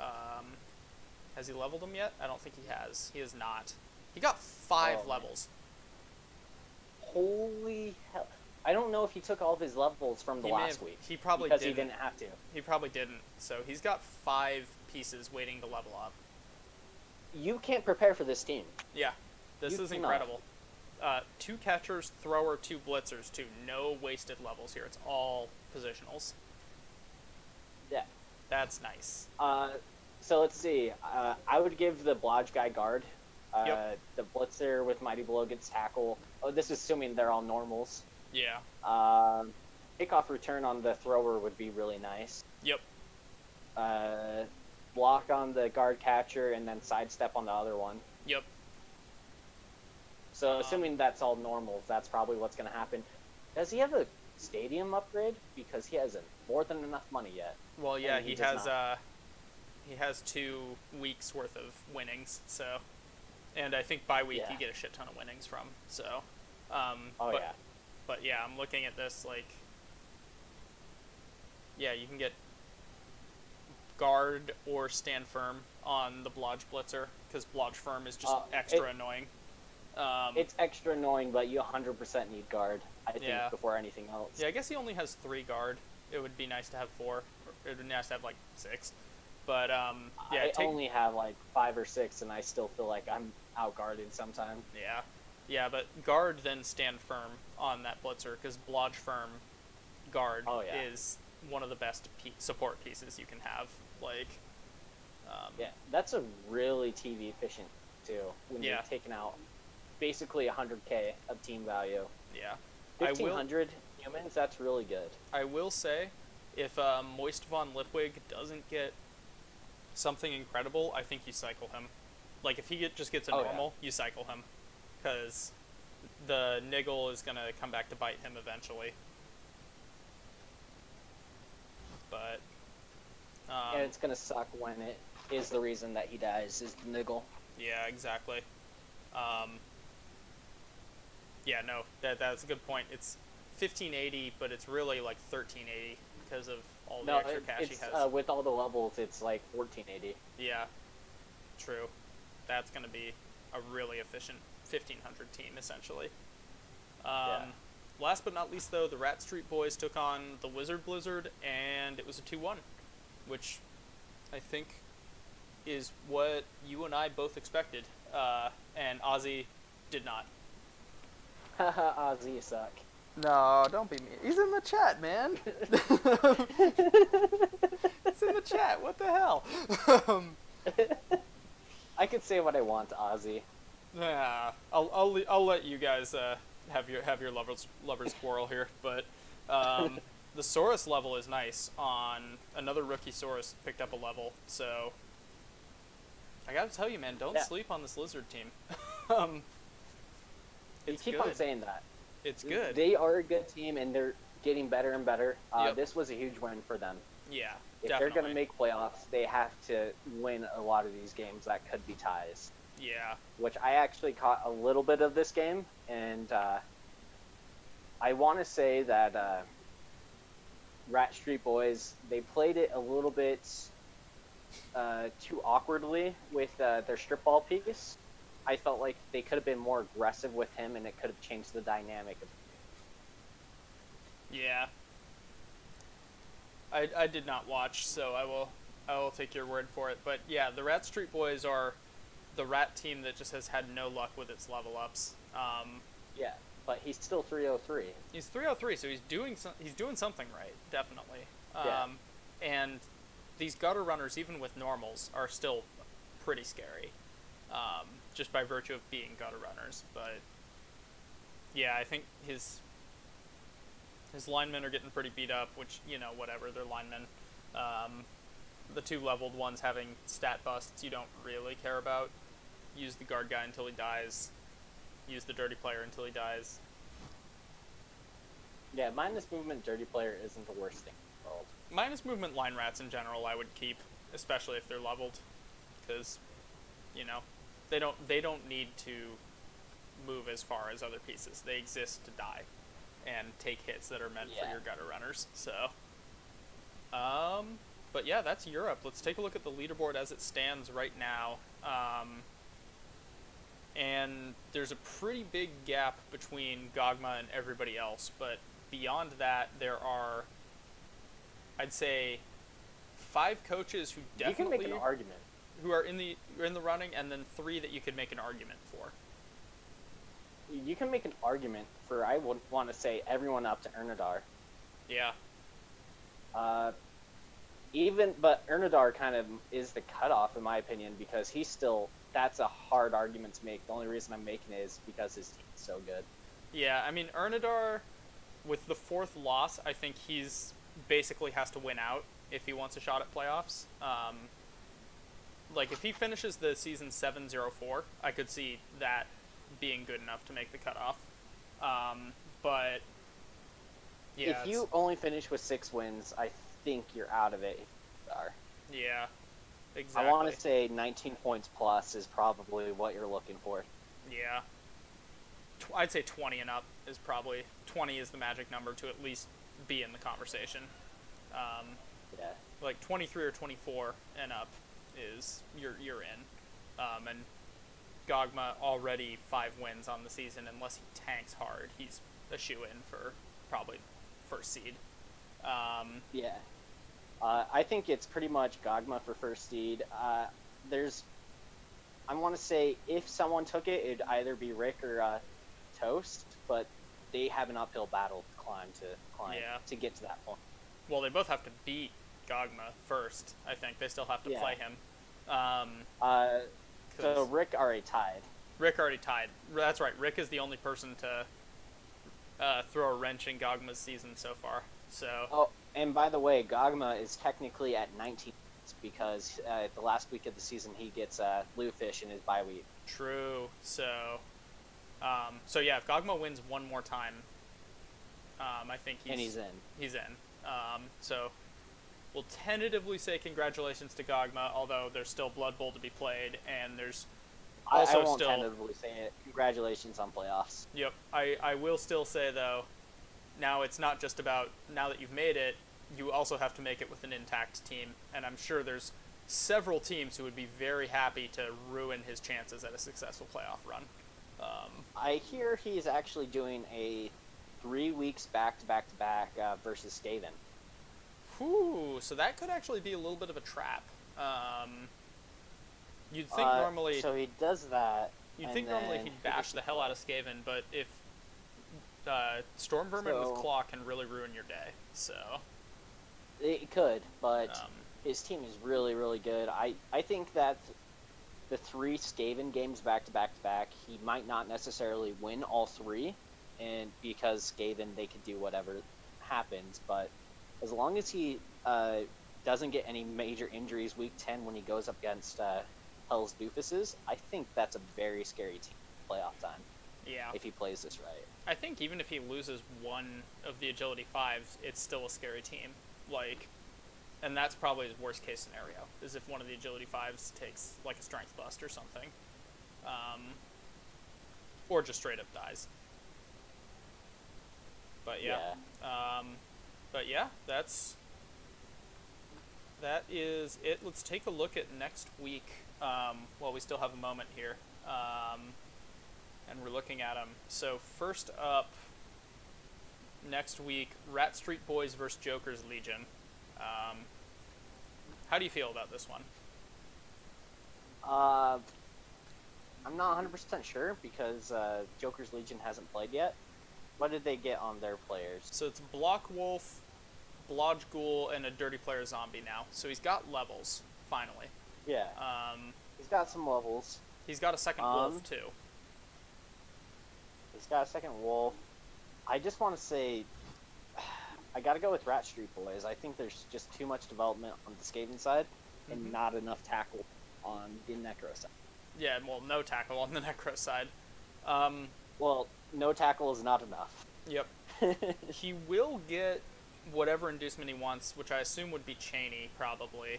Has he leveled them yet? I don't think he has. He has not. He got 5 levels. Holy hell! I don't know if he took all of his levels from the last week. He probably because didn't. he didn't have to. He probably didn't. So he's got 5 pieces waiting to level up. You can't prepare for this team. Yeah, this You is cannot. incredible. 2 catchers, thrower, 2 blitzers, 2. No wasted levels here. It's all positionals. Yeah. That's nice. So let's see. I would give the Blodge guy guard. Yep. The blitzer with Mighty Blow gets tackle. Oh, this is assuming they're all normals. Yeah. Kickoff return on the thrower would be really nice. Yep. Block on the guard catcher and then sidestep on the other one. Yep. So assuming that's all normals, that's probably what's going to happen. Does he have a stadium upgrade? Because he hasn't more than enough money yet. Well, yeah, And he does has not. he has 2 weeks worth of winnings. So, and I think by week Yeah. you get a shit ton of winnings from. So, Yeah. But yeah, I'm looking at this like, yeah, you can get guard or stand firm on the Blodge Blitzer because Blodge Firm is just extra annoying. It's extra annoying, but you 100% need guard, I think, Yeah. before anything else. Yeah, I guess he only has 3 guard. It would be nice to have 4. Or it would be nice to have like 6. But yeah, I only have like 5 or 6, and I still feel like I'm outguarded sometimes. yeah, but guard then stand firm on that blitzer because Blodge Firm guard is one of the best support pieces you can have. Like, Yeah, that's a really TV efficient too. When you're taking out basically 100k of team value. Yeah, 1,500 humans. That's really good. I will say, if Moist von Litwig doesn't get something incredible, I think you cycle him. Like, if he just gets a normal, you cycle him. Because the Niggle is going to come back to bite him eventually. But... and it's going to suck when it is the reason that he dies, is the Niggle. Yeah, exactly. Yeah, no, that's a good point. It's 1580, but it's really like 1380 because of all the extra cash he has. With all the levels, it's like 1480. Yeah, true. That's going to be a really efficient 1500 team, essentially. Last but not least, though, the Rat Street Boys took on the Wizard Blizzard, and it was a 2-1, which I think is what you and I both expected, and Ozzy did not. Haha, Ozzy, you suck. No, don't be mean. He's in the chat, man. It's in the chat. What the hell? I could say what I want to Ozzy. Yeah, I'll let you guys have your lovers quarrel here, but the Saurus level is nice. On another rookie Saurus picked up a level, so I gotta tell you, man, don't sleep on this lizard team. You keep on saying that. It's good. They are a good team, and they're getting better and better. Yep. This was a huge win for them. Yeah, if definitely. they're going to make playoffs, they have to win a lot of these games that could be ties. Yeah. Which I actually caught a little bit of this game, and I want to say that Rat Street Boys, they played it a little bit too awkwardly with their strip ball piece. I felt like they could have been more aggressive with him, and it could have changed the dynamic of the game. Yeah. I did not watch, so I will take your word for it. But yeah, the Rat Street Boys are the rat team that just has had no luck with its level ups. Yeah, but he's still 303. He's 303, so he's doing something right, definitely. Yeah. And these gutter runners, even with normals, are still pretty scary. Just by virtue of being gutter runners, but Yeah, I think his linemen are getting pretty beat up, which, you know, whatever, they're linemen. The two leveled ones having stat busts you don't really care about. Use the guard guy until he dies. Use the dirty player until he dies. Yeah, minus movement dirty player isn't the worst thing in the world. Minus movement line rats in general I would keep, especially if they're leveled, because, you know, they don't need to move as far as other pieces. They exist to die and take hits that are meant for your gutter runners. So, but yeah, that's Europe. Let's take a look at the leaderboard as it stands right now. And there's a pretty big gap between Gogma and everybody else, but beyond that, there are, I'd say, 5 coaches who definitely you can make an argument, who are in the running, and then 3 that you could make an argument for. You can make an argument for, I would want to say, everyone up to Ernadar. Yeah. But Ernadar kind of is the cutoff, in my opinion, because he's still, that's a hard argument to make. The only reason I'm making it is because his team's so good. Yeah, I mean, Ernadar, with the 4th loss, I think he's basically has to win out if he wants a shot at playoffs. Like, if he finishes the season 7-0-4, I could see that being good enough to make the cutoff. But, yeah. If you only finish with 6 wins, I think you're out of it if you are. Yeah, exactly. I want to say 19 points plus is probably what you're looking for. Yeah. I'd say 20 and up is probably, 20 is the magic number to at least be in the conversation. Yeah. Like 23 or 24 and up is, you're in. And Gogma already 5 wins on the season. Unless he tanks hard, he's a shoe-in for probably first seed. Yeah. I think it's pretty much Gogma for first seed. I want to say if someone took it, it'd either be Rick or Toast, but they have an uphill battle to climb to get to that point. Well, they both have to beat Gogma first, I think. They still have to play him. So Rick already tied. Rick already tied. That's right. Rick is the only person to throw a wrench in Gogma's season so far. So. Oh, and by the way, Gogma is technically at 19 because the last week of the season he gets Bluefish in his bye week. True. So yeah, if Gogma wins one more time, I think he's in. He's in. So we'll tentatively say congratulations to Gogma, although there's still Blood Bowl to be played, and there's also I won't tentatively say it. Congratulations on playoffs. Yep. I will still say, though, now it's not just about, now that you've made it, you also have to make it with an intact team, and I'm sure there's several teams who would be very happy to ruin his chances at a successful playoff run. I hear he's actually doing a 3 weeks back-to-back versus Skaven. Whew, so that could actually be a little bit of a trap. You'd think normally... So he does that. You'd think normally he'd bash the hell out of Skaven, but if Storm Vermin with Claw can really ruin your day, so... It could, but his team is really, really good. I think that the 3 Skaven games back-to-back, he might not necessarily win all 3, and because Skaven, they could do whatever happens, but as long as he doesn't get any major injuries week 10 when he goes up against Hell's Doofuses, I think that's a very scary team playoff time. Yeah. If he plays this right. I think even if he loses one of the Agility 5s, it's still a scary team. Like, and that's probably his worst case scenario, is if one of the Agility 5s takes, like, a Strength Bust or something. Or just straight up dies. But yeah. But yeah, that is it. Let's take a look at next week while we still have a moment here. And we're looking at them. So first up, next week, Rat Street Boys versus Joker's Legion. How do you feel about this one? I'm not 100% sure because Joker's Legion hasn't played yet. What did they get on their players? So it's Block Wolf, Blodge Ghoul, and a Dirty Player Zombie now. So he's got levels, finally. Yeah. He's got some levels. He's got a second Wolf, too. A Skaven's got a second wolf. I just want to say, I got to go with Rat Street Boys. I think there's just too much development on the Skaven side and not enough tackle on the Necro side. Yeah, well, no tackle on the Necro side. Well, no tackle is not enough. Yep. He will get whatever inducement he wants, which I assume would be Cheney, probably.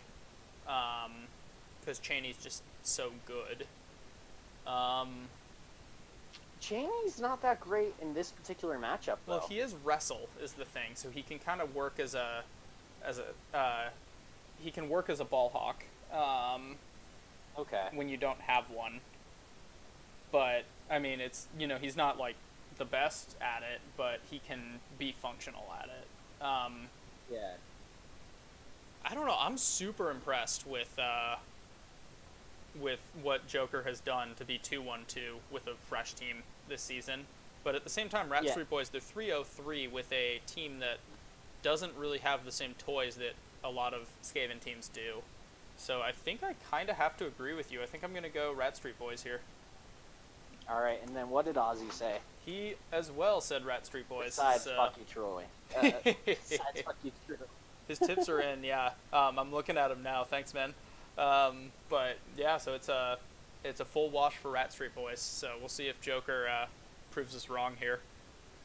Because Cheney's just so good. Cheney's not that great in this particular matchup, though. Well, he is wrestle is the thing, so he can kind of work as a he can work as a ball hawk. Okay. When you don't have one. But I mean, it's he's not like the best at it, but he can be functional at it. Yeah. I don't know. I'm super impressed with what Joker has done to be 2-1-2 with a fresh team this season. But at the same time, Rat Street Boys, they're 3-0-3 with a team that doesn't really have the same toys that a lot of Skaven teams do. So I think I kind of have to agree with you. I think I'm going to go Rat Street Boys here. All right, and then what did Ozzy say? He as well said Rat Street Boys. Besides fuck you, Troy. Besides fuck you, Troy. His tips are in, yeah. I'm looking at them now. Thanks, man. But yeah, so it's a full wash for Rat Street Boys. So we'll see if Joker proves us wrong here,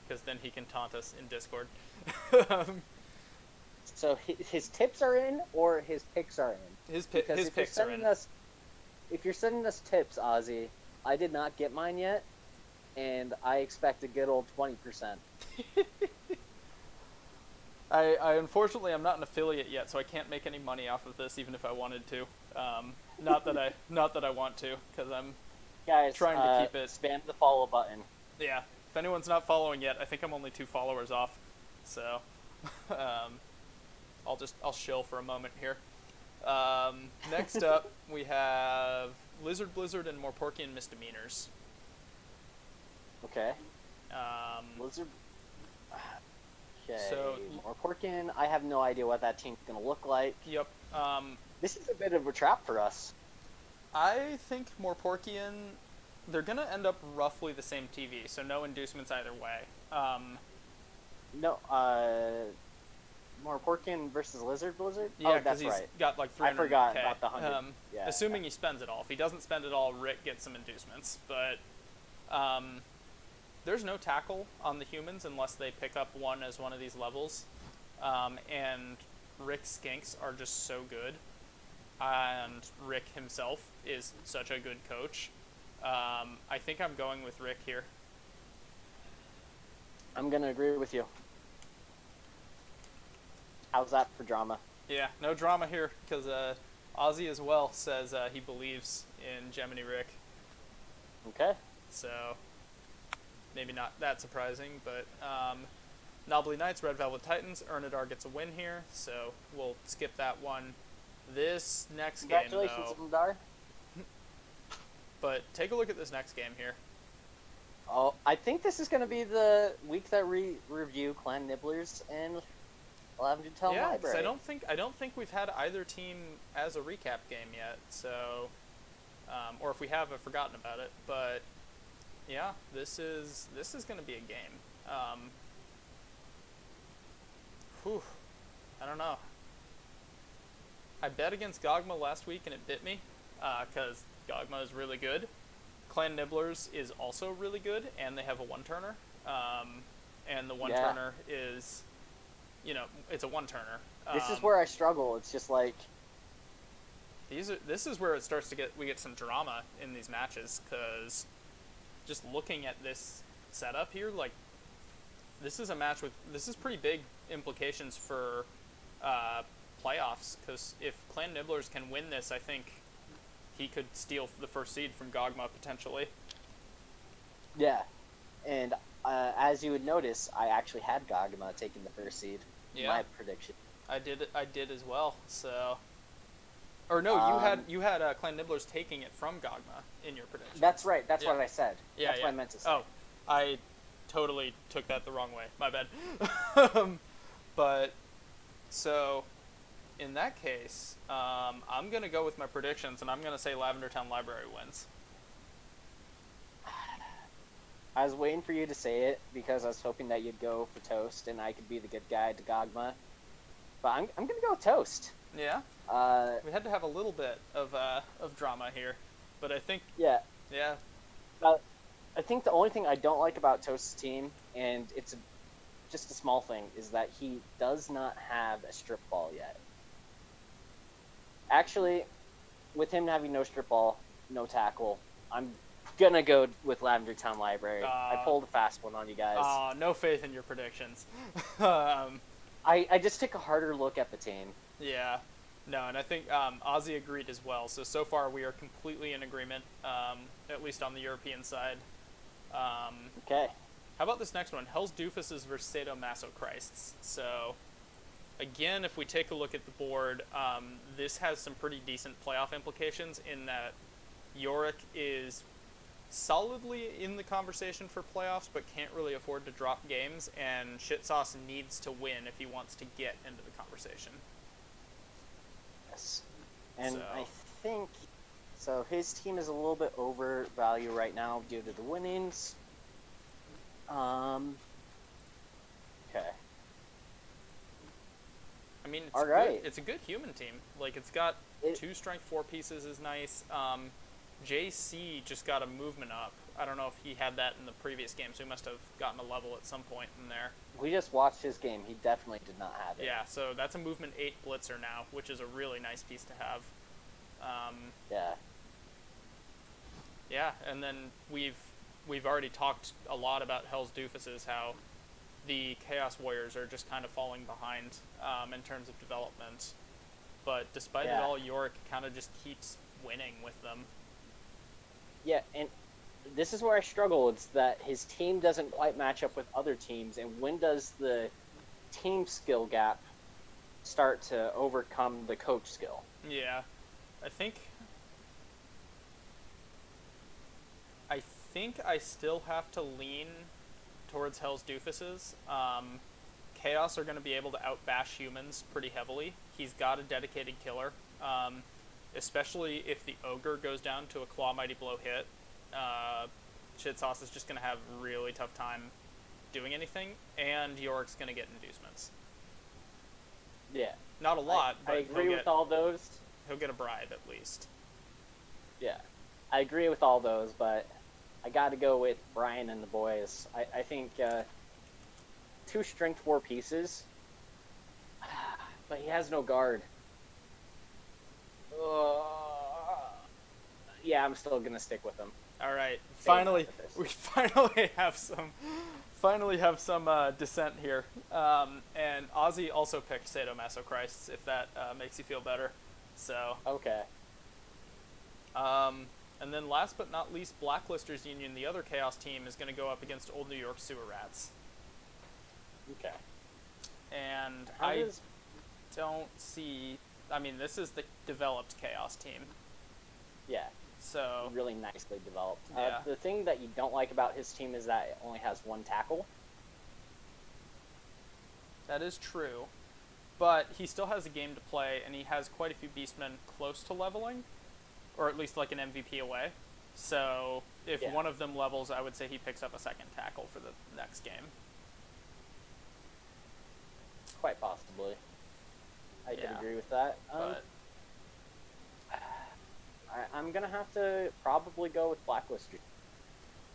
because then he can taunt us in Discord. So his tips are in, or his picks are in? His picks are in. If you're sending us tips, Ozzy, I did not get mine yet, and I expect a good old 20%. I unfortunately I'm not an affiliate yet, so I can't make any money off of this, even if I wanted to. Not that I want to, because I'm trying to keep it. Spam the follow button. Yeah, if anyone's not following yet, I think I'm only 2 followers off, so I'll shill for a moment here. Next up, we have Lizard Blizzard and Morporkian Misdemeanors. Okay. Lizard. Okay. So Morporkian, I have no idea what that team's gonna look like. Yep. This is a bit of a trap for us. I think Morporkian, they're gonna end up roughly the same TV, so no inducements either way. No. Morporkian versus Lizard Blizzard? Yeah, that's he's right. got like 300K. I forgot about the 100. Yeah. Assuming he spends it all. If he doesn't spend it all, Rick gets some inducements. But there's no tackle on the humans unless they pick up one as one of these levels. And Rick's skinks are just so good. And Rick himself is such a good coach. I think I'm going with Rick here. I'm going to agree with you. How's that for drama? Yeah, no drama here, because Ozzy as well says he believes in Gemini Rick. Okay. So, maybe not that surprising, but Knobbly Knights, Red Velvet Titans, Ernadar gets a win here, so we'll skip that one. This next game, though... Congratulations, Ernadar. But take a look at this next game here. Oh, I think this is going to be the week that we review Clan Nibblers and Lavender Town Library. Yeah, I don't think we've had either team as a recap game yet. So, or if we have, I've forgotten about it. But yeah, this is going to be a game. I don't know. I bet against Gogma last week and it bit me because Gogma is really good. Clan Nibblers is also really good, and they have a one-turner. And the one-turner is, it's a one-turner. This is where I struggle. It's just like... This is where it starts to we get some drama in these matches, because just looking at this setup here, like, this is a match this is pretty big implications for playoffs, because if Clan Nibblers can win this, I think he could steal the first seed from Gogma, potentially. Yeah, and as you would notice, I actually had Gogma taking the first seed in my prediction. I did as well, so... Or no, you had Clan Nibblers taking it from Gogma in your prediction. That's right, that's what I said. Yeah, that's what I meant to say. Oh, I totally took that the wrong way. My bad. But, so... In that case, I'm going to go with my predictions, and I'm going to say Lavender Town Library wins. I was waiting for you to say it because I was hoping that you'd go for Toast and I could be the good guy to Gogma. But I'm gonna go with Toast. Yeah. Uh, We had to have a little bit of drama here, but I think yeah. yeah. I think the only thing I don't like about Toast's team, and it's just a small thing, is that he does not have a strip ball yet. Actually, with him having no strip ball, no tackle, I'm gonna go with Lavender Town Library. I pulled a fast one on you guys. No faith in your predictions. I just took a harder look at the team. Yeah. No, and I think Ozzy agreed as well. So far we are completely in agreement, at least on the European side. Okay. How about this next one? Hell's Doofuses versus Sadomasochrists. So, again, if we take a look at the board, this has some pretty decent playoff implications in that Yorick is solidly in the conversation for playoffs, but can't really afford to drop games, and Shitsauce needs to win if he wants to get into the conversation. Yes. And So. I think so. His team is a little bit overvalued right now due to the winnings. Okay. I mean, it's All right. good. It's a good human team. Like, it's got 2 strength 4 pieces is nice. JC just got a movement up. I don't know if he had that in the previous game, so he must have gotten a level at some point in there. We just watched his game. He definitely did not have it. Yeah, so that's a movement 8 blitzer now, which is a really nice piece to have. Yeah. Yeah, and then we've already talked a lot about Hell's Doofuses, how the Chaos Warriors are just kind of falling behind in terms of development. But despite it all, Yorick kind of just keeps winning with them. Yeah, and this is where I struggle. It's that his team doesn't quite match up with other teams, and when does the team skill gap start to overcome the coach skill? Yeah, I think I still have to lean towards Hell's Doofuses. Chaos are going to be able to outbash humans pretty heavily. He's got a dedicated killer, especially if the Ogre goes down to a Claw Mighty Blow hit. Shitsauce is just going to have a really tough time doing anything, and Yorick's going to get inducements. Yeah. Not a lot, but I agree with all those. He'll get a bribe at least. Yeah. I agree with all those, but I got to go with Brian and the boys. I think 2 strength 4 pieces, but he has no guard. Yeah, I'm still going to stick with him. All right, we finally have some dissent here, and Ozzy also picked Sadomasochrists, if that makes you feel better. So Okay. And then last but not least, Blacklisters Union, the other Chaos team, is going to go up against Old New York Sewer Rats. Okay. And I don't see. I mean, this is the developed Chaos team. Yeah. So Really nicely developed. Yeah. The thing that you don't like about his team is that it only has 1 tackle. that is true, but he still has a game to play, and he has quite a few Beastmen close to leveling, or at least like an MVP away. So if one of them levels, I would say he picks up a 2nd tackle for the next game. Quite possibly. I could Yeah. agree with that. But I'm going to have to probably go with Blacklisters.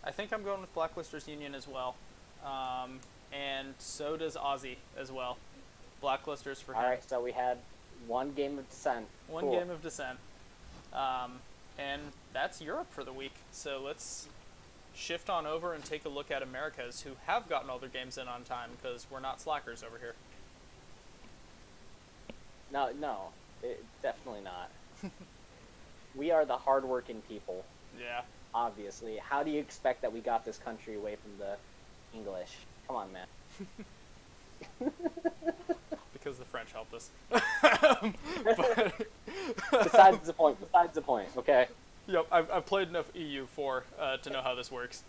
I think I'm going with Blacklisters Union as well. And so does Ozzy as well. Blacklisters for him. All right, so we had 1 game of dissent. One Cool. game of dissent. And that's Europe for the week. So let's shift on over and take a look at Americas, who have gotten all their games in on time, because we're not slackers over here. No, definitely not. We are the hardworking people, Yeah. obviously. How do you expect that we got this country away from the English? Come on, man. Because the French helped us. Besides the point, okay? Yep, I've played enough EU4 to know how this works.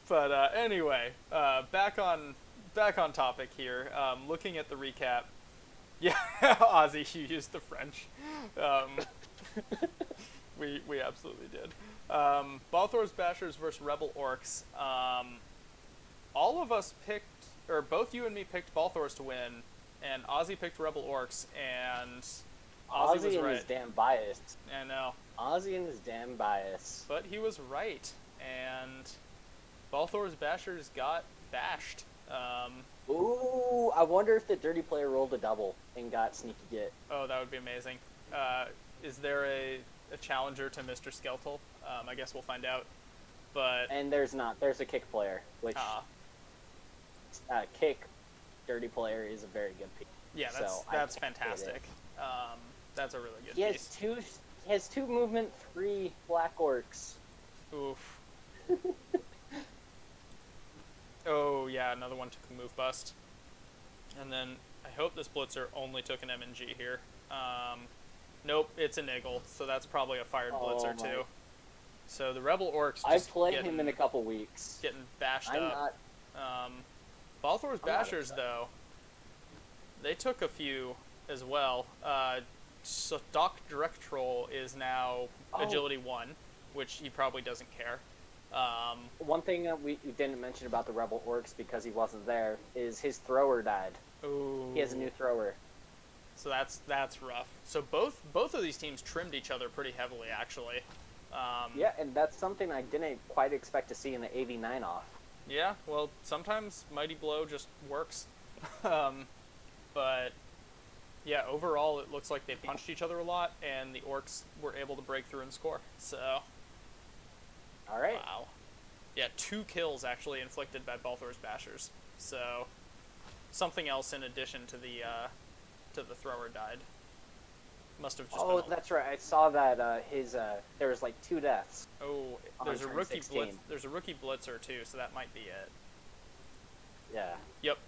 But anyway, back on topic here. Looking at the recap, yeah, Ozzy, you used the French. We absolutely did. Balthor's Bashers versus Rebel Orcs. All of us picked, or both you and me picked Balthor's to win, and Ozzy picked Rebel Orcs, and Ozzy was and right. his damn bias. I know. Ozzy and his damn bias. But he was right, and Balthor's Bashers got bashed. Ooh, I wonder if the dirty player rolled a double and got sneaky get. Oh, that would be amazing. Is there a challenger to Mr. Skeletal? I guess we'll find out. But And there's not. There's a kick player, which kick dirty player is a very good piece. yeah, So that's I can't hate fantastic. That's a really good He piece. has two movement, 3 black orcs. Oof. Oh yeah, another one took a move bust. And then I hope this blitzer only took an MNG here. Nope, it's a niggle, so that's probably a fired blitzer too. So the Rebel Orcs just I've played him in a couple weeks. getting bashed I'm up. not. Balthor's I'm not Bashers, upset. though, they took a few as well. So Doc Direct Troll is now Agility 1, which he probably doesn't care. One thing that we didn't mention about the Rebel Orcs because he wasn't there is his thrower died. Ooh. He has a new thrower. So that's rough. So both of these teams trimmed each other pretty heavily, actually. Yeah, and that's something I didn't quite expect to see in the AV9 off. Yeah, well, sometimes Mighty Blow just works. But yeah, overall it looks like they punched each other a lot, and the Orcs were able to break through and score. So, All right. wow. Yeah, 2 kills actually inflicted by Balthor's Bashers. So, something else in addition to the thrower died. Must have just Oh, been that's right. I saw that there was like 2 deaths. Oh, on there's a turn rookie 16. there's a rookie blitzer too, so that might be it. Yeah. Yep.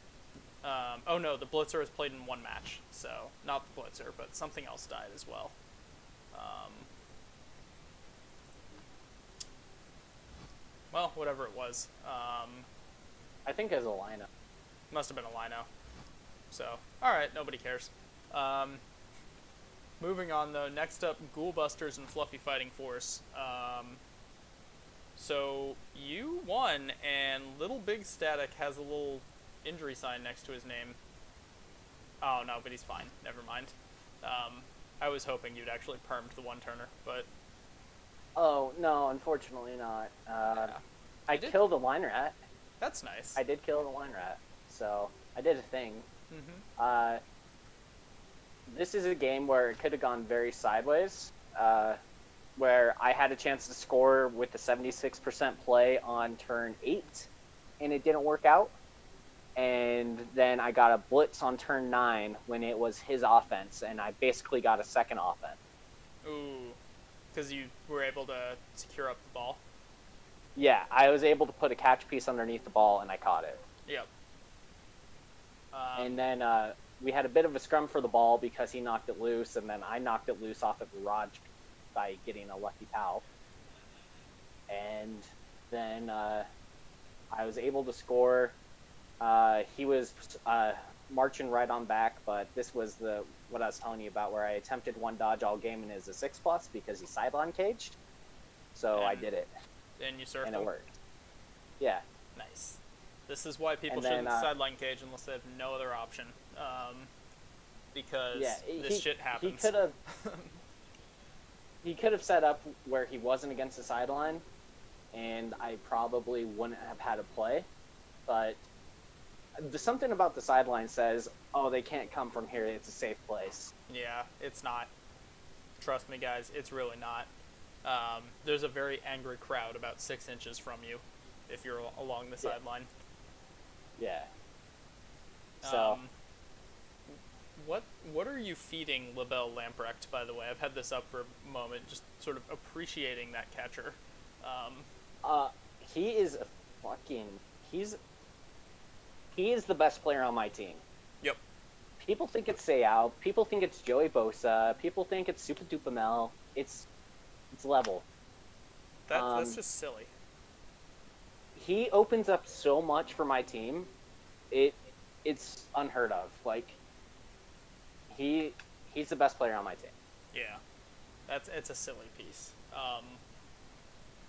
Oh no, the blitzer has played in 1 match, so not the blitzer, but something else died as well. Well, whatever it was. I think as a lineup. Must have been a lino. So, alright, nobody cares. Moving on though, next up, Ghoulbusters and Fluffy Fighting Force. So, you won, and Little Big Static has a little injury sign next to his name. Oh no, but he's fine. Never mind. I was hoping you'd actually permed the one-turner, but... Oh, no, unfortunately not. yeah. I did- killed a line rat. That's nice. I did kill the line rat. So, I did a thing. Mm-hmm. This is a game where it could have gone very sideways, where I had a chance to score with the 76% play on turn 8, and it didn't work out. And then I got a blitz on turn 9 when it was his offense, and I basically got a second offense. Ooh. Because you were able to secure up the ball. Yeah, I was able to put a catch piece underneath the ball, and I caught it. Yep. And then we had a bit of a scrum for the ball because he knocked it loose, and then I knocked it loose off a garage by getting a lucky pal. And then I was able to score. He was marching right on back, but this was what I was telling you about, where I attempted 1 dodge all game and is a 6+ because he's sideline caged. So I did it, And you surfed and it him? worked. Yeah. Nice. This is why people And then, shouldn't sideline cage unless they have no other option. Because this shit happens. He could have set up where he wasn't against the sideline, and I probably wouldn't have had a play. But something about the sideline says, oh, they can't come from here. It's a safe place. Yeah, it's not. Trust me, guys, it's really not. There's a very angry crowd about 6 inches from you if you're along the sideline. Yeah. So, what are you feeding LaBelle Lamprecht, by the way? I've had this up for a moment, just sort of appreciating that catcher. he is a fucking... He is the best player on my team. Yep. People think it's Seau. People think it's Joey Bosa. People think it's Super Duper Mel. It's level. That's just silly. He opens up so much for my team. It's unheard of. Like, he's the best player on my team. Yeah. It's a silly piece.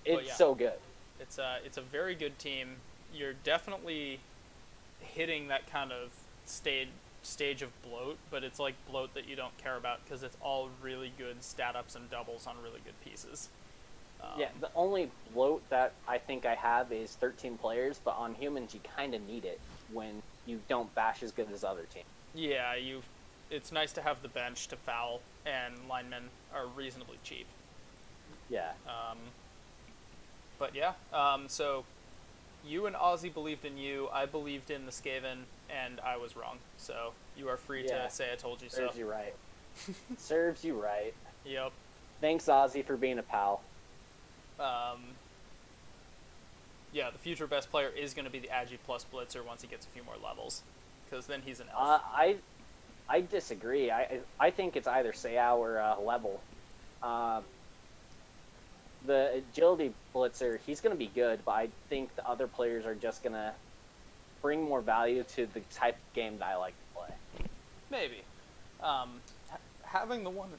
But It's yeah, so good. it's a very good team. You're definitely hitting that kind of stage of bloat, but it's like bloat that you don't care about because it's all really good stat ups and doubles on really good pieces. Yeah, the only bloat that I think I have is 13 players, but on humans you kind of need it when you don't bash as good as other teams. Yeah, you. It's nice to have the bench to foul, and linemen are reasonably cheap. Yeah. But yeah, so you and Ozzy believed in you. I believed in the Skaven, and I was wrong. So you are free Yeah. to say I told you Serves so. you right. Serves you right. Yep. Thanks, Ozzy, for being a pal. Yeah, the future best player is going to be the Agi plus Blitzer once he gets a few more levels, because then he's an elf. I disagree. I think it's either Seau or Level. Uh, the agility blitzer, he's going to be good, but I think the other players are just going to bring more value to the type of game that I like to play. Maybe. Having the one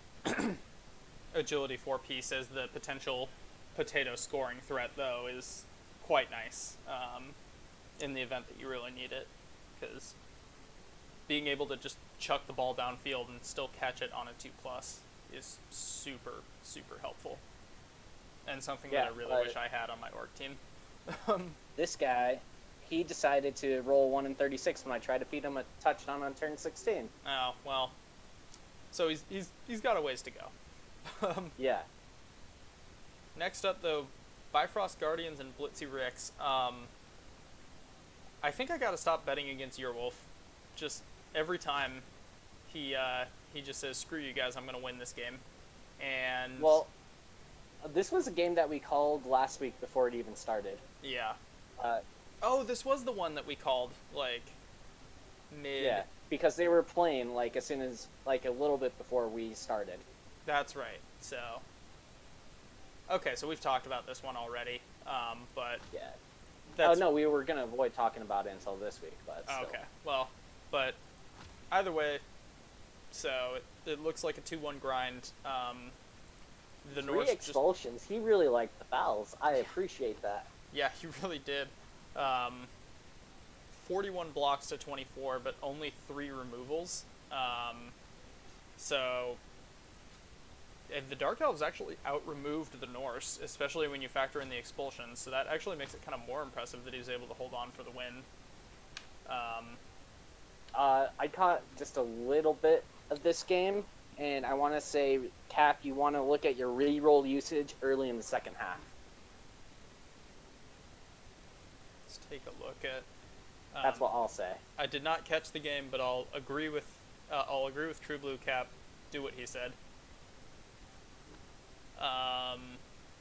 agility 4-piece as the potential potato scoring threat, though, is quite nice in the event that you really need it, because being able to just chuck the ball downfield and still catch it on a 2+ is super, super helpful. And something that I really wish I had on my orc team. This guy, he decided to roll 1 in 36 when I tried to feed him a touchdown on turn 16. Oh, well. So he's got a ways to go. Yeah. Next up, though, Bifrost Guardians and Blitzy Ricks. I think I gotta stop betting against Yearwolf. Just every time he just says, "Screw you guys, I'm gonna win this game." And well, this was a game that we called last week before it even started. Yeah. Uh, oh, this was the one that we called like mid. Yeah, because they were playing like as soon as like a little bit before we started. That's right. So. Okay, so we've talked about this one already, but yeah. That's... Oh no, we were gonna avoid talking about it until this week, but still. Okay, well, but either way, so it looks like a 2-1 grind. The 3 Norse expulsions. Just... He really liked the fouls. I appreciate that. Yeah, he really did. 41 blocks to 24, but only 3 removals. So the Dark Elves actually out-removed the Norse, especially when you factor in the expulsions, so that actually makes it kind of more impressive that he was able to hold on for the win. I caught just a little bit of this game, and I want to say, Cap, you want to look at your re-roll usage early in the second half. Let's take a look at... That's what I'll say. I did not catch the game, but I'll agree with True Blue Cap. Do what he said.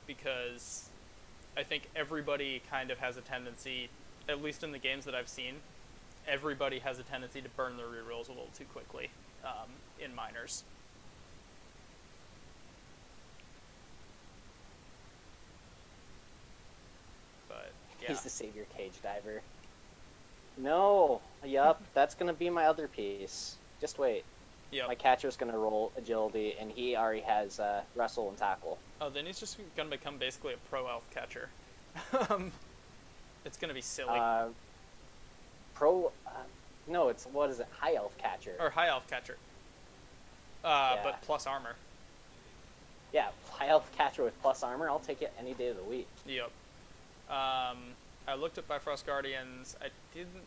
Because I think everybody kind of has a tendency, at least in the games that I've seen, everybody has a tendency to burn their rerolls a little too quickly in minors. But yeah. He's the savior cage diver. No, yup, that's gonna be my other piece. Just wait. Yep. My catcher's gonna roll agility, and he already has wrestle and tackle. Oh, then he's just gonna become basically a pro elf catcher. It's gonna be silly. No, it's what is it? High elf catcher. Or high elf catcher. Yeah. But plus armor. Yeah, high elf catcher with plus armor. I'll take it any day of the week. Yep. I looked at Bifrost Guardians. I didn't.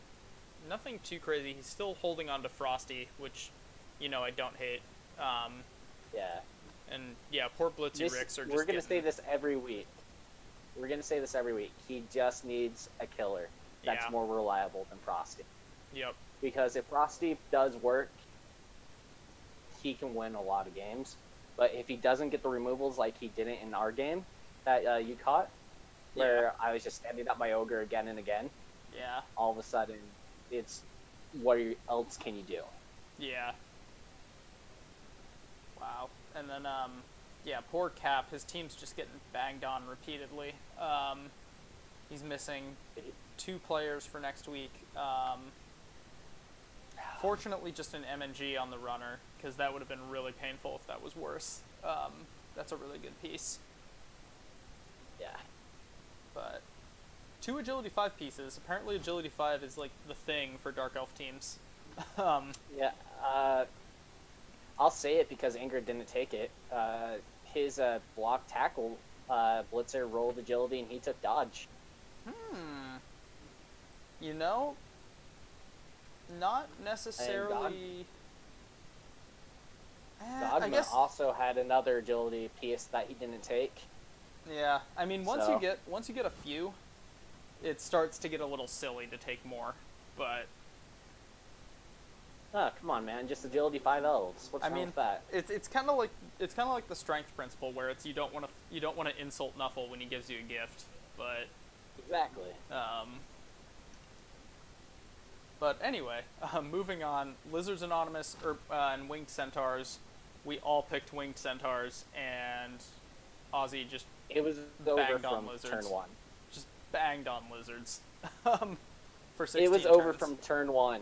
Nothing too crazy. He's still holding on to Frosty, which, I don't hate. Yeah. And yeah, poor Blitzy Ricks are just. We're gonna say this every week. He just needs a killer that's more reliable than Frosty. Yep. Because if Frosty does work, he can win a lot of games. But if he doesn't get the removals like he didn't in our game that you caught, where I was just standing up my ogre again and again. Yeah. All of a sudden, it's what else can you do? Yeah. Wow. And then, poor Cap. His team's just getting banged on repeatedly. He's missing 2 players for next week. Fortunately, just an MNG on the runner, because that would have been really painful if that was worse. That's a really good piece. Yeah. 2 Agility 5 pieces. Apparently Agility 5 is, like, the thing for Dark Elf teams. Yeah, I'll say it because Ingrid didn't take it. His block tackle, Blitzer rolled agility and he took dodge. You know, not necessarily... Dogma I guess... also had another agility piece that he didn't take. Yeah, I mean, once So- you get a few, it starts to get a little silly to take more, but... Oh, come on, man! Just agility 5 elves. What's wrong with that? It's kind of like the strength principle where it's you don't want to insult Nuffle when he gives you a gift, but Exactly. But anyway, moving on. Lizards Anonymous and Winged Centaurs. We all picked Winged Centaurs, and Ozzy just It was over banged on from lizards. turn 1. Just banged on lizards. For 16 It was over turns. from turn 1.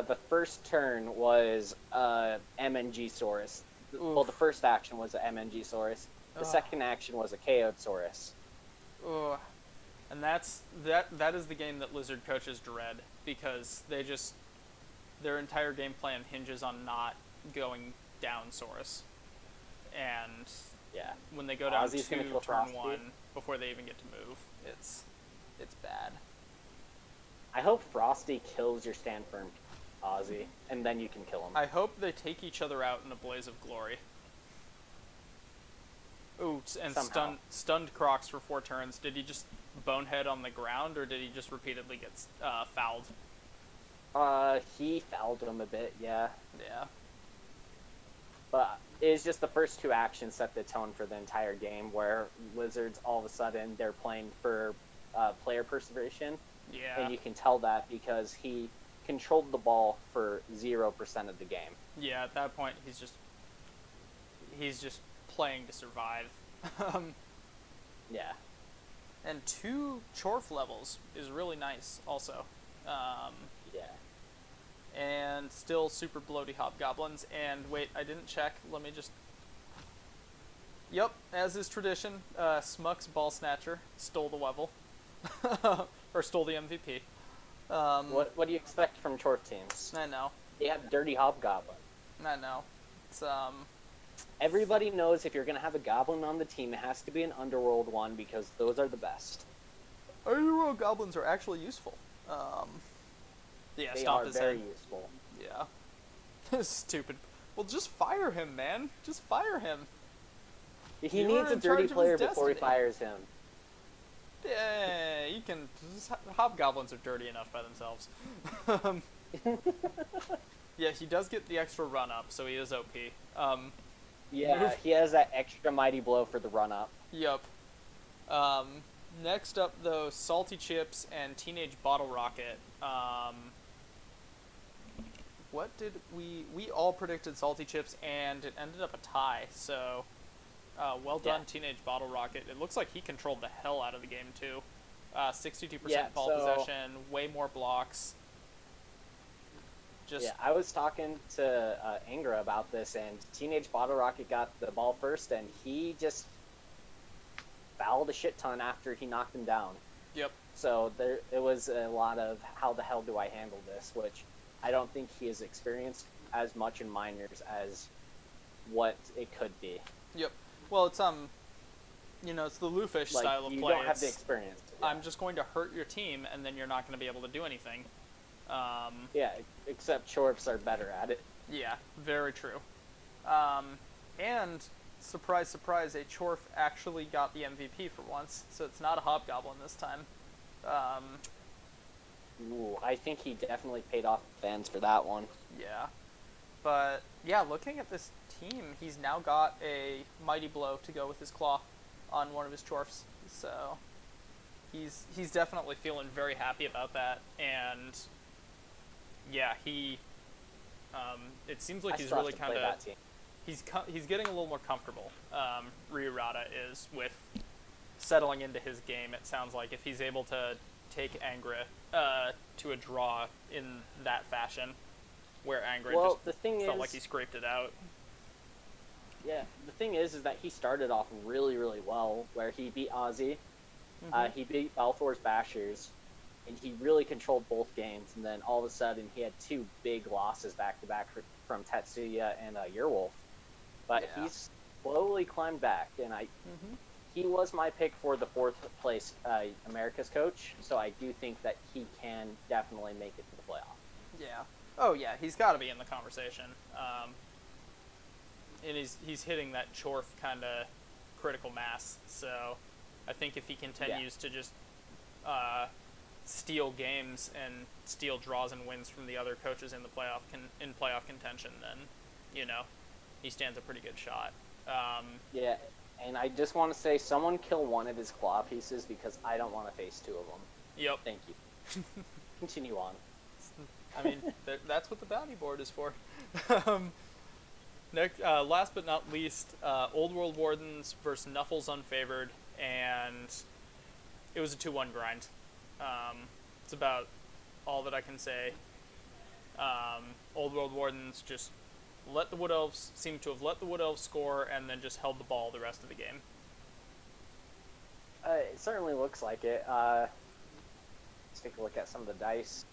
The first turn was MNG Saurus. Well, the first action was a MNG Saurus. The second action was a KO Saurus. Ugh. And that is the game that Lizard coaches dread, because their entire game plan hinges on not going down Saurus. And Yeah. when they go down Ozzy's gonna 2 kill turn Frosty. 1 before they even get to move, it's bad. I hope Frosty kills your stand firm, Ozzy, and then you can kill him. I hope they take each other out in a blaze of glory. Ooh, and Somehow. stunned Crocs for 4 turns. Did he just bonehead on the ground, or did he just repeatedly get fouled? He fouled him a bit, yeah. Yeah. But it's just the first 2 actions set the tone for the entire game, where Lizards, all of a sudden, they're playing for player perseveration. Yeah. And you can tell that because he controlled the ball for 0% of the game. Yeah, at that point, he's just playing to survive. Yeah. And 2 Chorf levels is really nice, also. Yeah. And still super bloaty hobgoblins. And wait, I didn't check. Let me just... Yep, as is tradition, Smuck's Ball Snatcher stole the level. Or stole the MVP. What do you expect from Chorf teams? I know. They have Dirty Hobgoblin. I know. It's, Everybody knows if you're going to have a goblin on the team, it has to be an underworld one because those are the best. Underworld goblins are actually useful. Yeah, They stomp are his very head. useful. Yeah. Stupid. Well, just fire him, man. Just fire him. He You needs are a in dirty charge of player his before he destiny. fires him. Yeah, you can. Hobgoblins are dirty enough by themselves. Yeah, he does get the extra run up, so he is OP. Yeah, Move. he has that extra mighty blow for the run up. Yup. Next up, though, Salty Chips and Teenage Bottle Rocket. What did we all predicted Salty Chips, and it ended up a tie. So, well done, Yeah. Teenage Bottle Rocket. It looks like he controlled the hell out of the game too. 62% Yeah, ball so- possession, way more blocks. Just Yeah, I was talking to Ingra about this, and Teenage Bottle Rocket got the ball first, and he just fouled a shit ton after he knocked him down. yep. So it was a lot of how the hell do I handle this, which I don't think he has experienced as much in minors as what it could be. Yep. Well, it's it's the Lufish Like, style of you play. don't have the It's, experience. I'm just going to hurt your team, and then you're not going to be able to do anything. Yeah, except Chorfs are better at it. Yeah, very true. And surprise, surprise, a Chorf actually got the MVP for once, so it's not a Hobgoblin this time. Ooh, I think he definitely paid off fans for that one. Yeah. But, yeah, looking at this team, he's now got a Mighty Blow to go with his Claw on one of his Chorfs. So, he's definitely feeling very happy about that. And, yeah, it seems like I he's still have really to play kind of... that team. He's getting a little more comfortable, Ryurata is, with settling into his game. It sounds like if he's able to take Angra to a draw in that fashion, where Angra Well, just the thing felt is, like he scraped it out. yeah, the thing is that he started off really, really well, where he beat Ozzy, He beat Balfour's Bashers, and he really controlled both games. And then all of a sudden, he had 2 big losses back to back from Tetsuya and Yearwolf. But he's slowly climbed back, and he was my pick for the 4th place America's coach. So I do think that he can definitely make it to the playoff. Yeah. Oh yeah, he's got to be in the conversation. And he's hitting that Chorf kind of critical mass. So I think if he continues to just steal games and steal draws and wins from the other coaches in the playoff contention, then he stands a pretty good shot. Yeah, and I just want to say, someone kill one of his claw pieces because I don't want to face 2 of them. Yep. Thank you. Continue on. I mean, that's what the bounty board is for. Next, last but not least, Old World Wardens versus Nuffles Unfavored, and it was a 2-1 grind. It's about all that I can say. Old World Wardens just seem to have let the Wood Elves score and then just held the ball the rest of the game. It certainly looks like it. Let's take a look at some of the dice.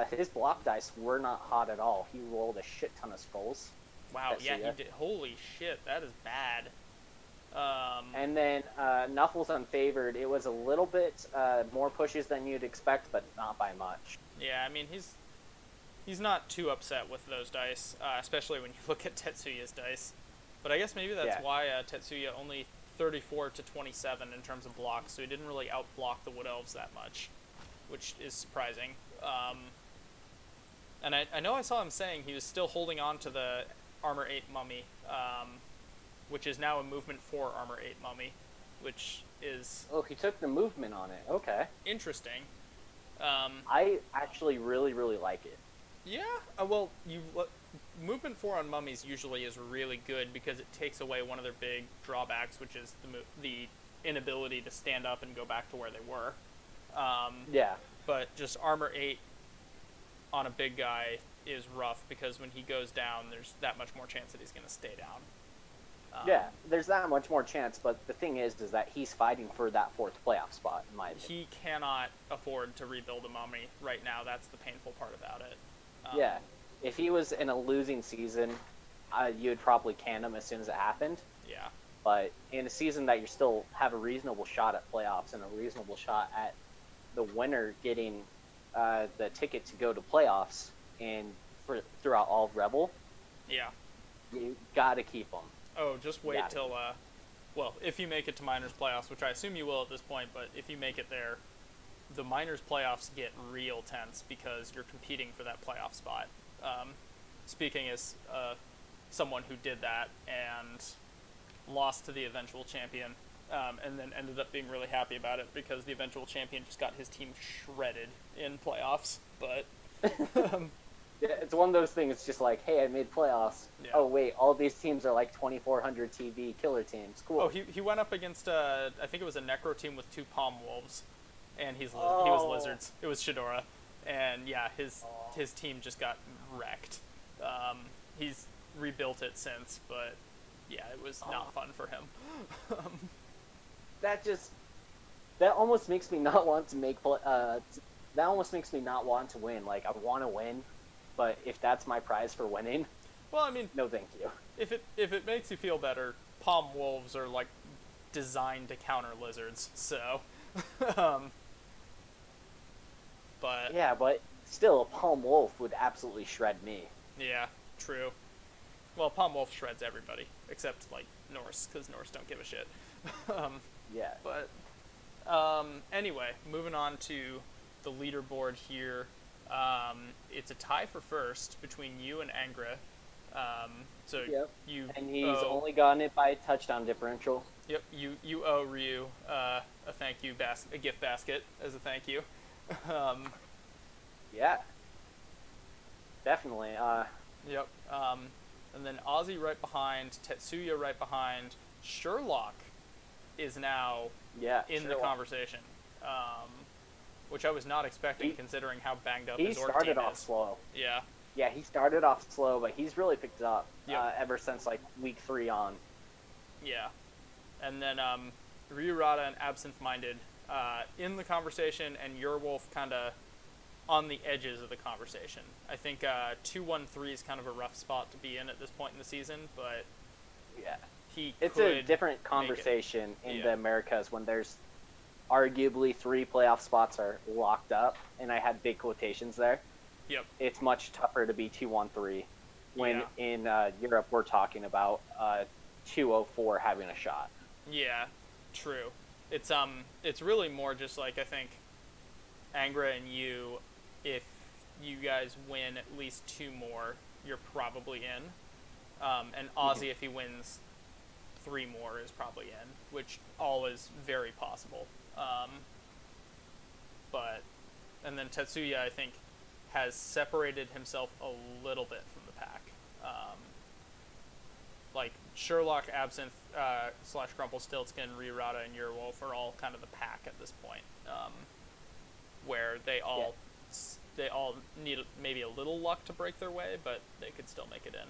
His block dice were not hot at all. He rolled a shit ton of skulls. Wow, yeah, he did. Holy shit, that is bad. And then Nuffles Unfavored, it was a little bit more pushes than you'd expect, but not by much. Yeah, I mean, he's not too upset with those dice, especially when you look at Tetsuya's dice. But I guess maybe that's why Tetsuya only 34 to 27 in terms of blocks, so he didn't really outblock the Wood Elves that much, which is surprising. And I know I saw him saying he was still holding on to the Armor 8 Mummy, which is now a Movement 4 Armor 8 Mummy, which is... Oh, he took the movement on it. Okay. Interesting. I actually really, really like it. Yeah, well, Movement 4 on Mummies usually is really good because it takes away one of their big drawbacks, which is the inability to stand up and go back to where they were. Yeah. But just Armor 8 on a big guy is rough because when he goes down, there's that much more chance that he's going to stay down. Yeah, there's that much more chance, but the thing is that he's fighting for that 4th playoff spot, in my opinion. He cannot afford to rebuild a Mummy right now. That's the painful part about it. Yeah, if he was in a losing season, you would probably can him as soon as it happened. Yeah. But in a season that you still have a reasonable shot at playoffs and a reasonable shot at the winner getting the ticket to go to playoffs and throughout all of Rebel, yeah, you gotta keep him. Oh, just wait till well, if you make it to Minors playoffs, which I assume you will at this point, but if you make it there, the Minors playoffs get real tense because you're competing for that playoff spot. Speaking as someone who did that and lost to the eventual champion, and then ended up being really happy about it because the eventual champion just got his team shredded in playoffs. But yeah, it's one of those things. It's just like, hey, I made playoffs. Yeah. Oh wait, all these teams are like 2,400 TV killer teams. Cool. Oh, he went up against I think it was a Necro team with 2 Palm Wolves, and he was Lizards. It was Shadora, and yeah, his team just got wrecked. He's rebuilt it since, but yeah, it was not fun for him. That almost makes me not want to that almost makes me not want to win. Like, I want to win, but if that's my prize for winning, well, I mean, no, thank you. If it makes you feel better, Palm Wolves are like designed to counter Lizards, so. But yeah, but still, a Palm Wolf would absolutely shred me. Yeah, true. Well, Palm Wolf shreds everybody except like Norse, because Norse don't give a shit. Yeah. But anyway, moving on to the leaderboard here. It's a tie for first between you and Angra. So yep. And he's only gotten it by a touchdown differential. Yep, you owe Ryu a thank you a gift basket as a thank you. Yeah. Definitely. Yep. And then Ozzy right behind, Tetsuya right behind, Sherlock is now in the conversation, which I was not expecting considering how banged up his org team is. He started off slow. Yeah. Yeah, he started off slow, but he's really picked it up ever since like week 3 on. Yeah. And then Ryurata and Absent Minded in the conversation, and Yerwolf kind of on the edges of the conversation. I think 2-1-3 is kind of a rough spot to be in at this point in the season, but Yeah. he It's could a different make it. conversation in Yeah. the Americas when there's arguably 3 playoff spots are locked up, and I had big quotations there. Yep. It's much tougher to be 2-1-3 when Yeah. in Europe we're talking about 2-0-4 having a shot. Yeah, true. It's really more just like, I think Angra and you, if you guys win at least 2 more, you're probably in. And Ozzy, if he wins 3 more, is probably in, which all is very possible. And then Tetsuya, I think, has separated himself a little bit from the pack. Like Sherlock, Absinthe, / Grumpelstiltskin, Rirata, and Yerwolf are all kind of the pack at this point, where they all need maybe a little luck to break their way, but they could still make it in.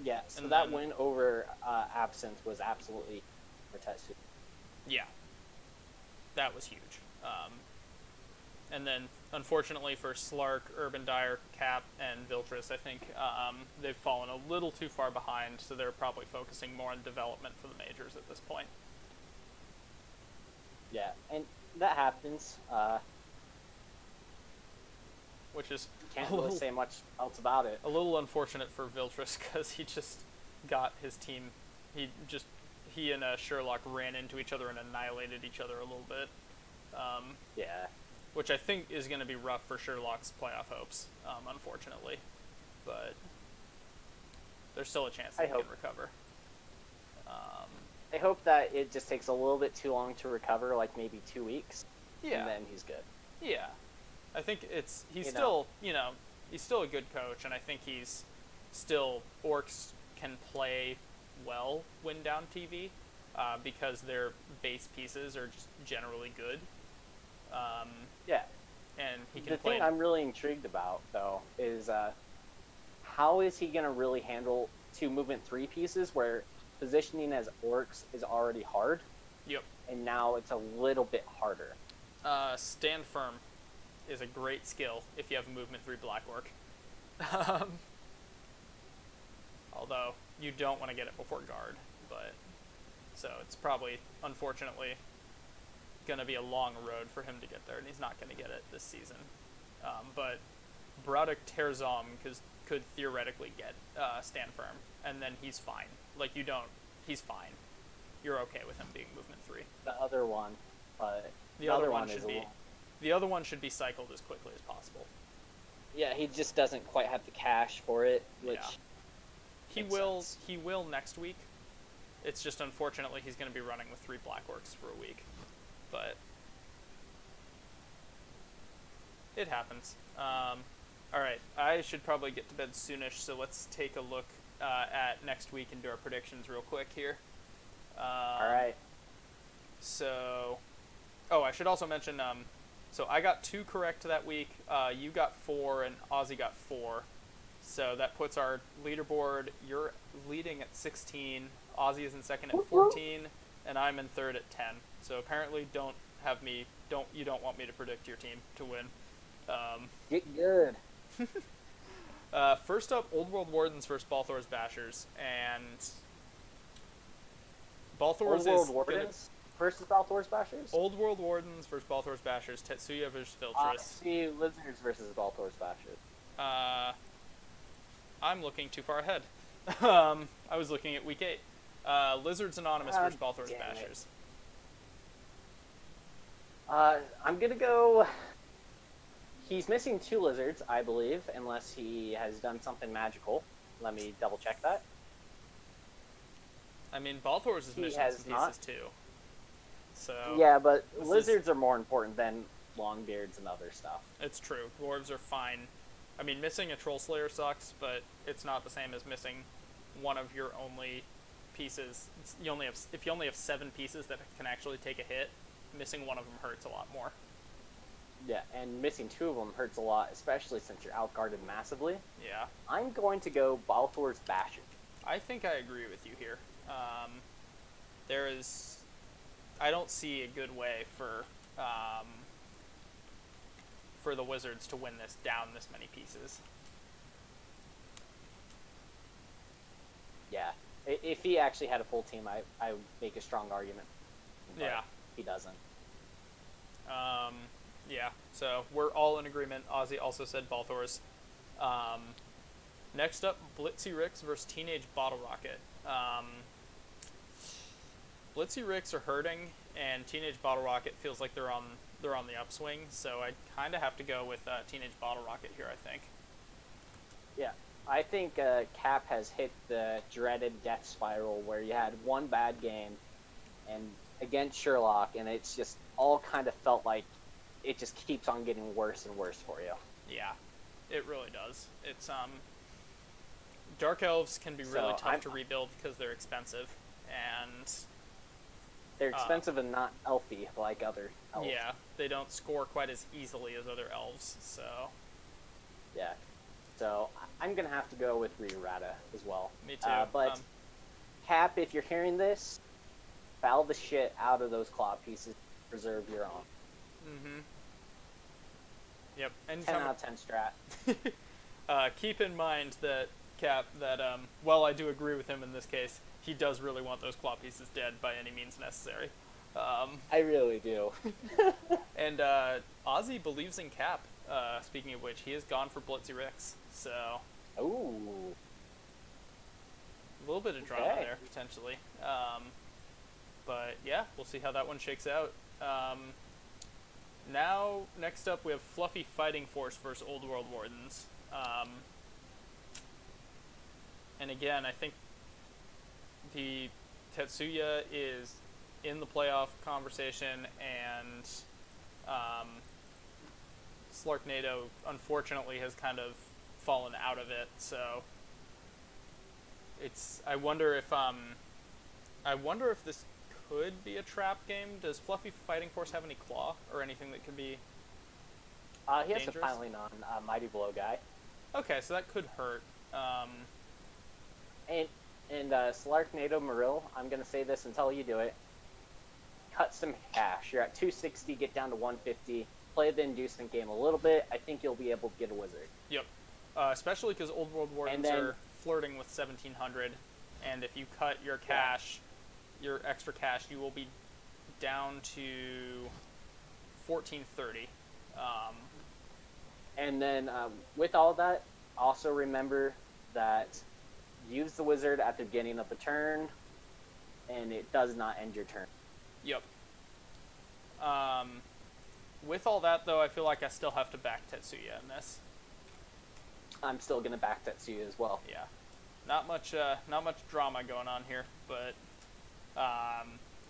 Yeah, so And that then- win over Absinthe was absolutely for Tetsuya. Yeah, that was huge. And then, unfortunately for Slark, Urban Dyer, Cap, and Viltris, I think they've fallen a little too far behind, so they're probably focusing more on development for the majors at this point. Yeah, and that happens. Which is Can't a really little, say much else about it. a little unfortunate for Viltris, because he just got his team. He and Sherlock ran into each other and annihilated each other a little bit. Yeah. Which I think is going to be rough for Sherlock's playoff hopes, unfortunately. But there's still a chance that he can recover. I hope that it just takes a little bit too long to recover, like maybe 2 weeks, Yeah, and then he's good. yeah. I think he's You still, he's still a good coach, and I think he's still, Orcs can play well when down TV, because their base pieces are just generally good. Yeah. And he can The play. thing I'm really intrigued about, though, is how is he going to really handle 2 movement 3 pieces where positioning as Orcs is already hard, Yep. and now it's a little bit harder. Stand firm is a great skill if you have a movement 3 Black Orc. Although you don't want to get it before guard, but so it's probably, unfortunately, going to be a long road for him to get there, and he's not going to get it this season. But Broderick Terzom could theoretically get stand firm, and then he's fine. Like, he's fine. You're okay with him being movement 3. The other one, but The other one is should a be little- the other one should be cycled as quickly as possible. Yeah, he just doesn't quite have the cash for it, which Yeah. He makes will sense. he will next week. It's just, unfortunately, he's going to be running with 3 Black Orcs for a week. But it happens. Alright, I should probably get to bed soonish, so let's take a look at next week and do our predictions real quick here. Alright. So, I should also mention, so I got 2 correct that week, you got 4, and Ozzy got 4. So that puts our leaderboard, you're leading at 16, Ozzy is in second at 14, and I'm in third at 10. So apparently you don't want me to predict your team to win. Get good. First up, Old World Wardens versus Balthor's Bashers, and Balthor's Old is World gonna, Wardens versus Balthor's Bashers? Old World Wardens versus Balthor's Bashers, Tetsuya versus Viltris. See Lizards versus Balthor's Bashers. I'm looking too far ahead. I was looking at week 8. Lizards Anonymous versus Balthor's damn it. Bashers. I'm gonna go. He's missing 2 lizards, I believe, unless he has done something magical. Let me double check that. I mean, Balthor's is He missing has some not. pieces too. So Yeah, but this lizards are more important than longbeards and other stuff. it's true. Dwarves are fine. I mean, missing a Troll Slayer sucks, but it's not the same as missing one of your only pieces. If you only have 7 pieces that can actually take a hit, missing one of them hurts a lot more. Yeah, and missing 2 of them hurts a lot, especially since you're outguarded massively. Yeah. I'm going to go Balthor's Basher. I think I agree with you here. There is I don't see a good way for the Wizards to win this down this many pieces. Yeah. If he actually had a full team, I would make a strong argument. But Yeah. he doesn't. Yeah, so we're all in agreement. Ozzy also said Balthors. Next up, Blitzy Ricks versus Teenage Bottle Rocket. Blitzy Ricks are hurting, and Teenage Bottle Rocket feels like they're on the upswing. So I kind of have to go with Teenage Bottle Rocket here, I think. Yeah. I think Cap has hit the dreaded death spiral where you had one bad game and against Sherlock, and it's just all kind of felt like it just keeps on getting worse and worse for you. Yeah, it really does. It's Dark Elves can be really tough to rebuild because they're expensive, and they're expensive and not elfy like other elves. Yeah, they don't score quite as easily as other elves, so yeah. So I'm gonna have to go with Rerata as well. Me too. But Cap, if you're hearing this, foul the shit out of those claw pieces. Preserve your own. Mm-hmm. Yep. 10 out of 10 strat. Keep in mind that Cap, while I do agree with him in this case, he does really want those claw pieces dead by any means necessary. I really do. And Ozzy believes in Cap. Speaking of which, he has gone for Blitzy Ricks. So. Ooh. A little bit of drama there, potentially. But yeah, we'll see how that one shakes out. Now, next up, we have Fluffy Fighting Force versus Old World Wardens. And again, I think the Tetsuya is in the playoff conversation, and Slarknado, unfortunately, has kind of fallen out of it. So it's. I wonder if this could be a trap game. Does Fluffy Fighting Force have any claw or anything that could be he has a piling on Mighty Blow guy. Okay, so that could hurt. And Slarknado Marill, I'm going to say this until you do it. Cut some cash. You're at 260, get down to 150. Play the inducement game a little bit. I think you'll be able to get a wizard. Yep. Especially because Old World Wardens are flirting with 1,700. And if you cut your cash, your extra cash, you will be down to 1,430. And then with all that, also remember that use the wizard at the beginning of the turn, and it does not end your turn. Yep. With all that, though, I feel like I still have to back Tetsuya in this. I'm still going to back Tetsuya as well. Yeah. Not much drama going on here, but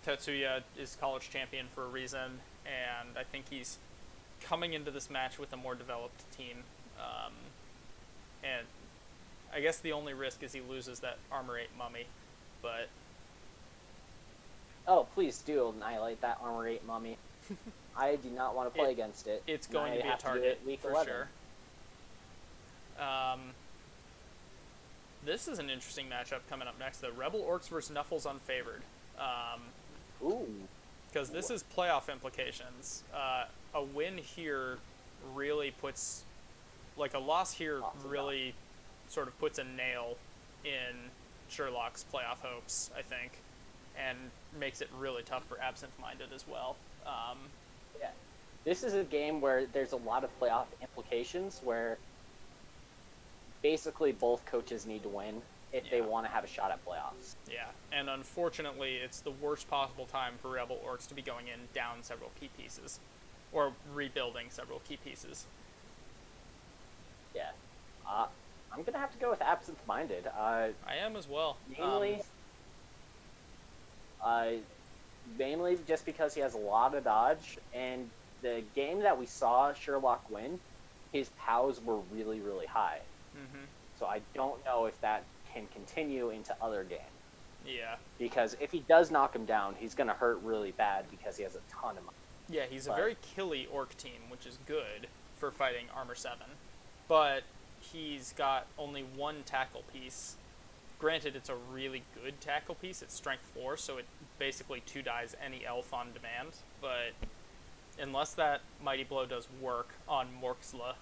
Tetsuya is college champion for a reason, and I think he's coming into this match with a more developed team. And I guess the only risk is he loses that Armor 8 mummy, but... Oh, please do annihilate that Armor 8 mummy. I do not want to play against it. It's going to be a target, for 11. Sure. This is an interesting matchup coming up next, though. Rebel Orcs versus Nuffles Unfavored. Ooh. Because this is playoff implications. A win here really puts... Like, a loss here really sort of puts a nail in Sherlock's playoff hopes, I think, and makes it really tough for Absent-Minded as well. Yeah. This is a game where there's a lot of playoff implications where basically both coaches need to win if they want to have a shot at playoffs. Yeah, and unfortunately, it's the worst possible time for Rebel Orcs to be going in down several key pieces, or rebuilding several key pieces. Yeah. I'm going to have to go with Absent-Minded. I am as well. Mainly just because he has a lot of dodge, and the game that we saw Sherlock win, his POWs were really, really high. Mm-hmm. So I don't know if that can continue into other games. Yeah. Because if he does knock him down, he's going to hurt really bad because he has a ton of money. Yeah, he's a very killy orc team, which is good for fighting Armor 7. But he's got only one tackle piece, Granted, it's a really good tackle piece. It's strength 4, so it basically 2-dies any elf on demand. But unless that Mighty Blow does work on Morksla,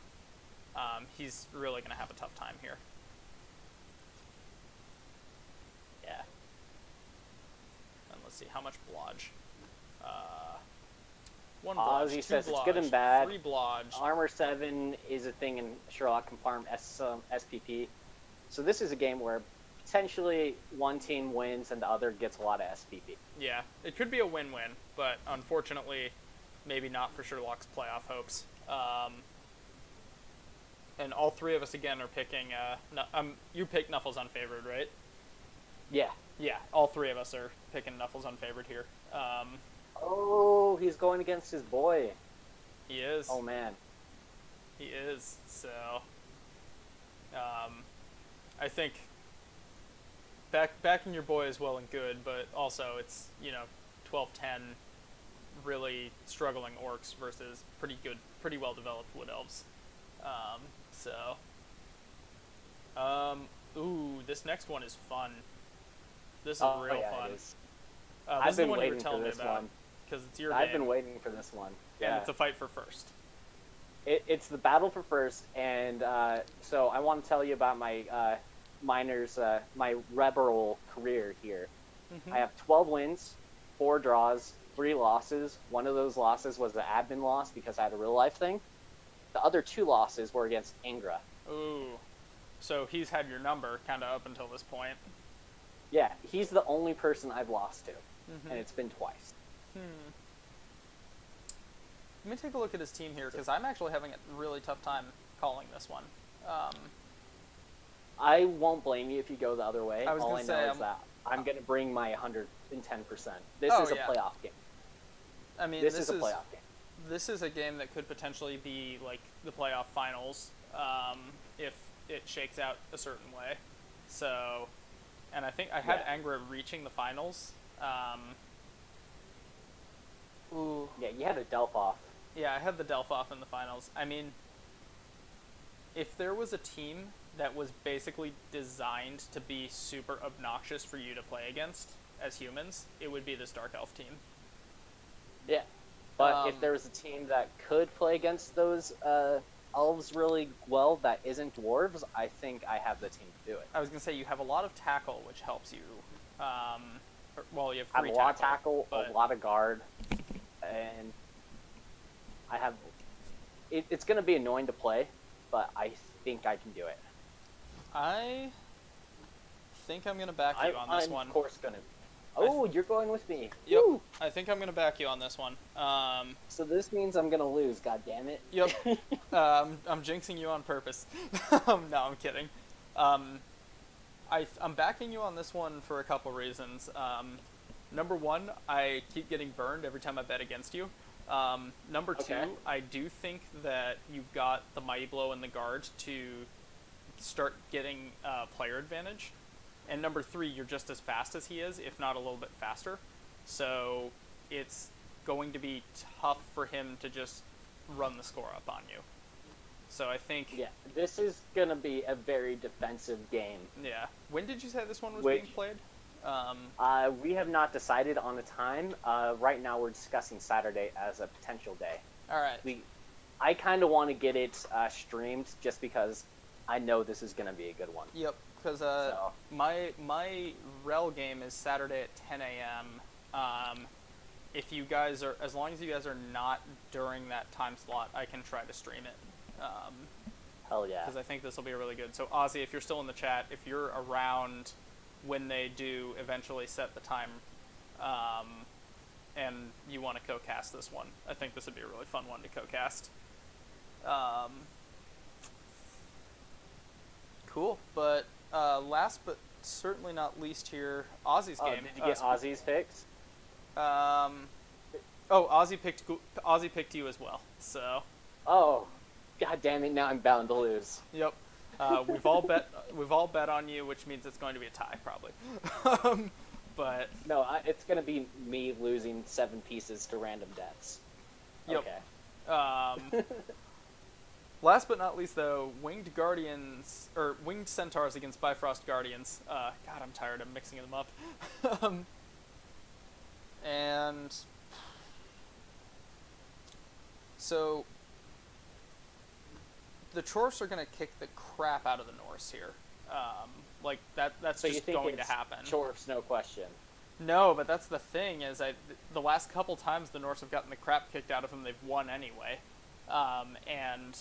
he's really going to have a tough time here. Yeah. And let's see, how much blodge? 1 blodge, Ozzy 2 says blodge, it's good and bad. 3 blodge. Armor 7 is a thing in Sherlock and Farm SPP. So this is a game where potentially one team wins and the other gets a lot of SPP. Yeah, it could be a win-win, but unfortunately, maybe not for Sherlock's playoff hopes. And all 3 of us, again, are picking... you picked Nuffles unfavored, right? Yeah. Yeah, all 3 of us are picking Nuffles unfavored here. Oh, he's going against his boy. He is. Oh, man. He is, so... I think backing your boy is well and good, but also it's, 12-10 really struggling orcs versus pretty well-developed wood elves. Ooh, this next one is fun. This is real fun. It is. This I've is the been one you were waiting for telling me this about, one. because it's your I've game, been waiting for this one. and Yeah. it's a fight for first. It's the battle for first, and so I want to tell you about my my Rebel career here. Mm-hmm. I have 12 wins, 4 draws, 3 losses. One of those losses was the admin loss because I had a real life thing. The other 2 losses were against Ingra. Ooh, so he's had your number kind of up until this point. Yeah, he's the only person I've lost to, Mm-hmm. and it's been twice. Let me take a look at his team here, because I'm actually having a really tough time calling this one. I won't blame you if you go the other way. I was All gonna I say, know is that I'm going to bring my 110%. This Oh, is a yeah. playoff game. I mean, This is a playoff game. This is a game that could potentially be like the playoff finals, if it shakes out a certain way. So, and I think I had Angra reaching the finals. Ooh. Yeah, you had a Delphoff. Yeah, I had the Delphoff in the finals. I mean, if there was a team that was basically designed to be super obnoxious for you to play against as humans, it would be this Dark Elf team. Yeah. But if there was a team that could play against those elves really well that isn't dwarves, I think I have the team to do it. I was going to say, you have a lot of tackle, which helps you. Well, you have I have 3 a tackle. lot of tackle, but... a lot of guard, and I have... It's going to be annoying to play, but I think I can do it. I think I'm going to back you on this one. I'm, of course, going to... Oh, you're going with me. Yep. Woo! I think I'm going to back you on this one. So this means I'm going to lose, God damn it. Yep. I'm jinxing you on purpose. No, I'm kidding. I'm backing you on this one for a couple reasons. Number one, I keep getting burned every time I bet against you. Number two, I do think that you've got the Mighty Blow and the Guard to start getting player advantage. And number three, you're just as fast as he is, if not a little bit faster. So it's going to be tough for him to just run the score up on you. So I think... Yeah, this is going to be a very defensive game. Yeah. When did you say this one was being played? We have not decided on a time. Right now we're discussing Saturday as a potential day. All right. I kind of want to get it streamed just because I know this is going to be a good one. Yep, because my rel game is Saturday at 10 a.m. If you guys are, as long as you guys are not during that time slot, I can try to stream it. Hell yeah. Because I think this will be really good. So Ozzy, if you're still in the chat, if you're around when they do eventually set the time, and you want to co-cast this one, I think this would be a really fun one to co-cast. Cool, but last but certainly not least here, Ozzy's game. Did you get Ozzy's picks? Ozzy picked you as well. So. Oh, god damn it! Now I'm bound to lose. Yep. We've all bet on you, which means it's going to be a tie probably. But no, it's going to be me losing 7 pieces to random deaths. Yep. Okay. Last but not least, though, Winged Centaurs against Bifrost Guardians. God, I'm tired of mixing them up. And so the Chorfs are going to kick the crap out of the Norse here. That's So you just think going to it's happen. Chorfs, no question. No, but that's the thing is the last couple times the Norse have gotten the crap kicked out of them, they've won anyway. And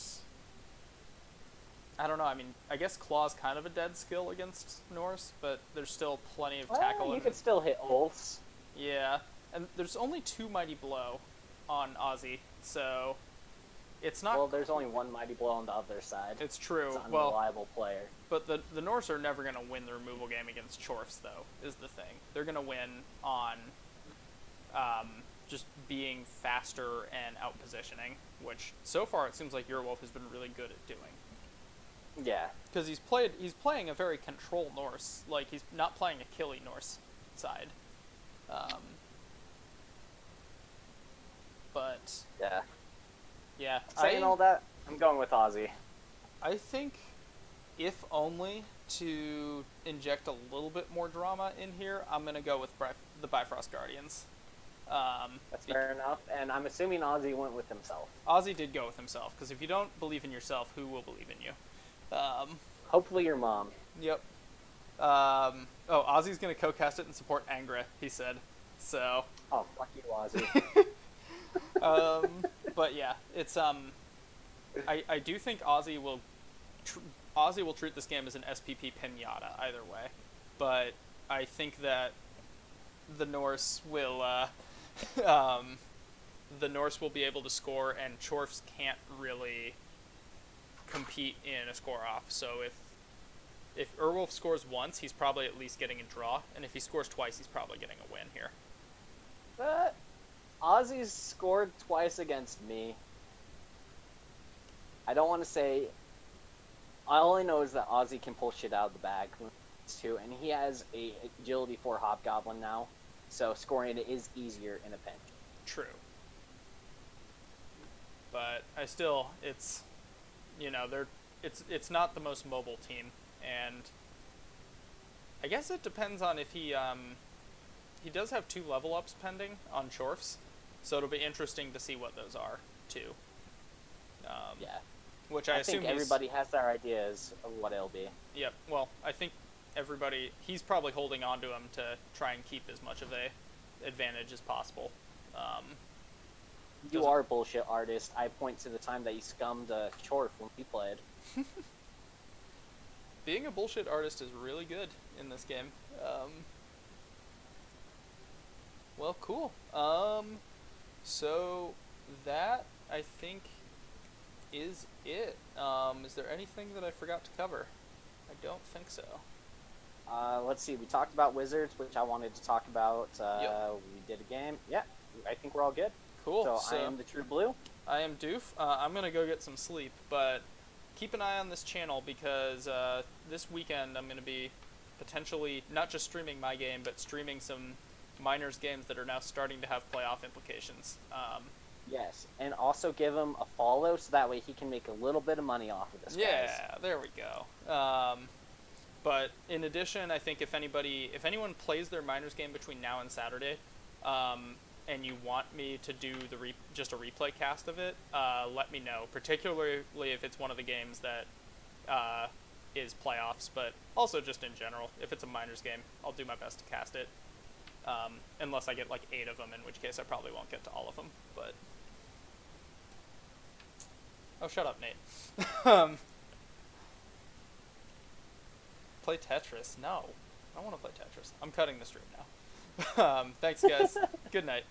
I don't know. I mean, I guess Claw's kind of a dead skill against Norse, but there's still plenty of tackle. You could still hit Ulfs. Yeah, and there's only 2 Mighty Blow on Ozzy, so it's not. Well, there's only 1 Mighty Blow on the other side. It's true. It's an Well, unreliable player. but the Norse are never going to win the removal game against Chorfs, though, is the thing. They're going to win on just being faster and out-positioning, which so far it seems like Eurowolf has been really good at doing. Yeah. Because he's playing a very control Norse. Like, he's not playing a killy Norse side. But yeah. Saying all that, I'm going with Ozzy. I think, if only to inject a little bit more drama in here, I'm gonna go with the Bifrost Guardians. That's fair enough, and I'm assuming Ozzy went with himself. Ozzy did go with himself, because if you don't believe in yourself, who will believe in you? Hopefully your mom. Yep. Ozzy's gonna co-cast it and support Angra, he said. So. Oh, fuck you, Ozzy. But yeah, it's I do think Ozzy will treat this game as an SPP pinata either way, but I think that the Norse will be able to score, and Chorfs can't really compete in a score off. So if Eurwolf scores once, he's probably at least getting a draw, and if he scores twice, he's probably getting a win here. But Ozzy's scored twice against me. I don't want to say. All I know is that Ozzy can pull shit out of the bag too, and he has a agility 4 Hobgoblin now, so scoring it is easier in a pinch. True. But I still, it's not the most mobile team, and I guess it depends on if he does have 2 level ups pending on Chorfs, so it'll be interesting to see what those are too. Yeah. Which I assume think everybody has their ideas of what it'll be. Yep. Well, I think he's probably holding on to him to try and keep as much of a advantage as possible. You are a bullshit artist. I point to the time that you scummed Chorf when we played. Being a bullshit artist is really good in this game. Well, cool. So that, I think, is it. Is there anything that I forgot to cover? I don't think so. Let's see. We talked about Wizards, which I wanted to talk about. Yep. We did a game. Yeah, I think we're all good. Cool. So I am the True Blue. I am Doof. I'm going to go get some sleep, but keep an eye on this channel because this weekend I'm going to be potentially not just streaming my game, but streaming some minors games that are now starting to have playoff implications. Yes, and also give him a follow so that way he can make a little bit of money off of this. Yeah, there we go. But in addition, I think if anyone plays their minors game between now and Saturday, and you want me to do just a replay cast of it, let me know. Particularly if it's one of the games that is playoffs, but also just in general. If it's a minors game, I'll do my best to cast it. Unless I get like 8 of them, in which case I probably won't get to all of them. But oh, shut up, Nate. Play Tetris? No, I don't want to play Tetris. I'm cutting the stream now. Thanks, guys. Good night.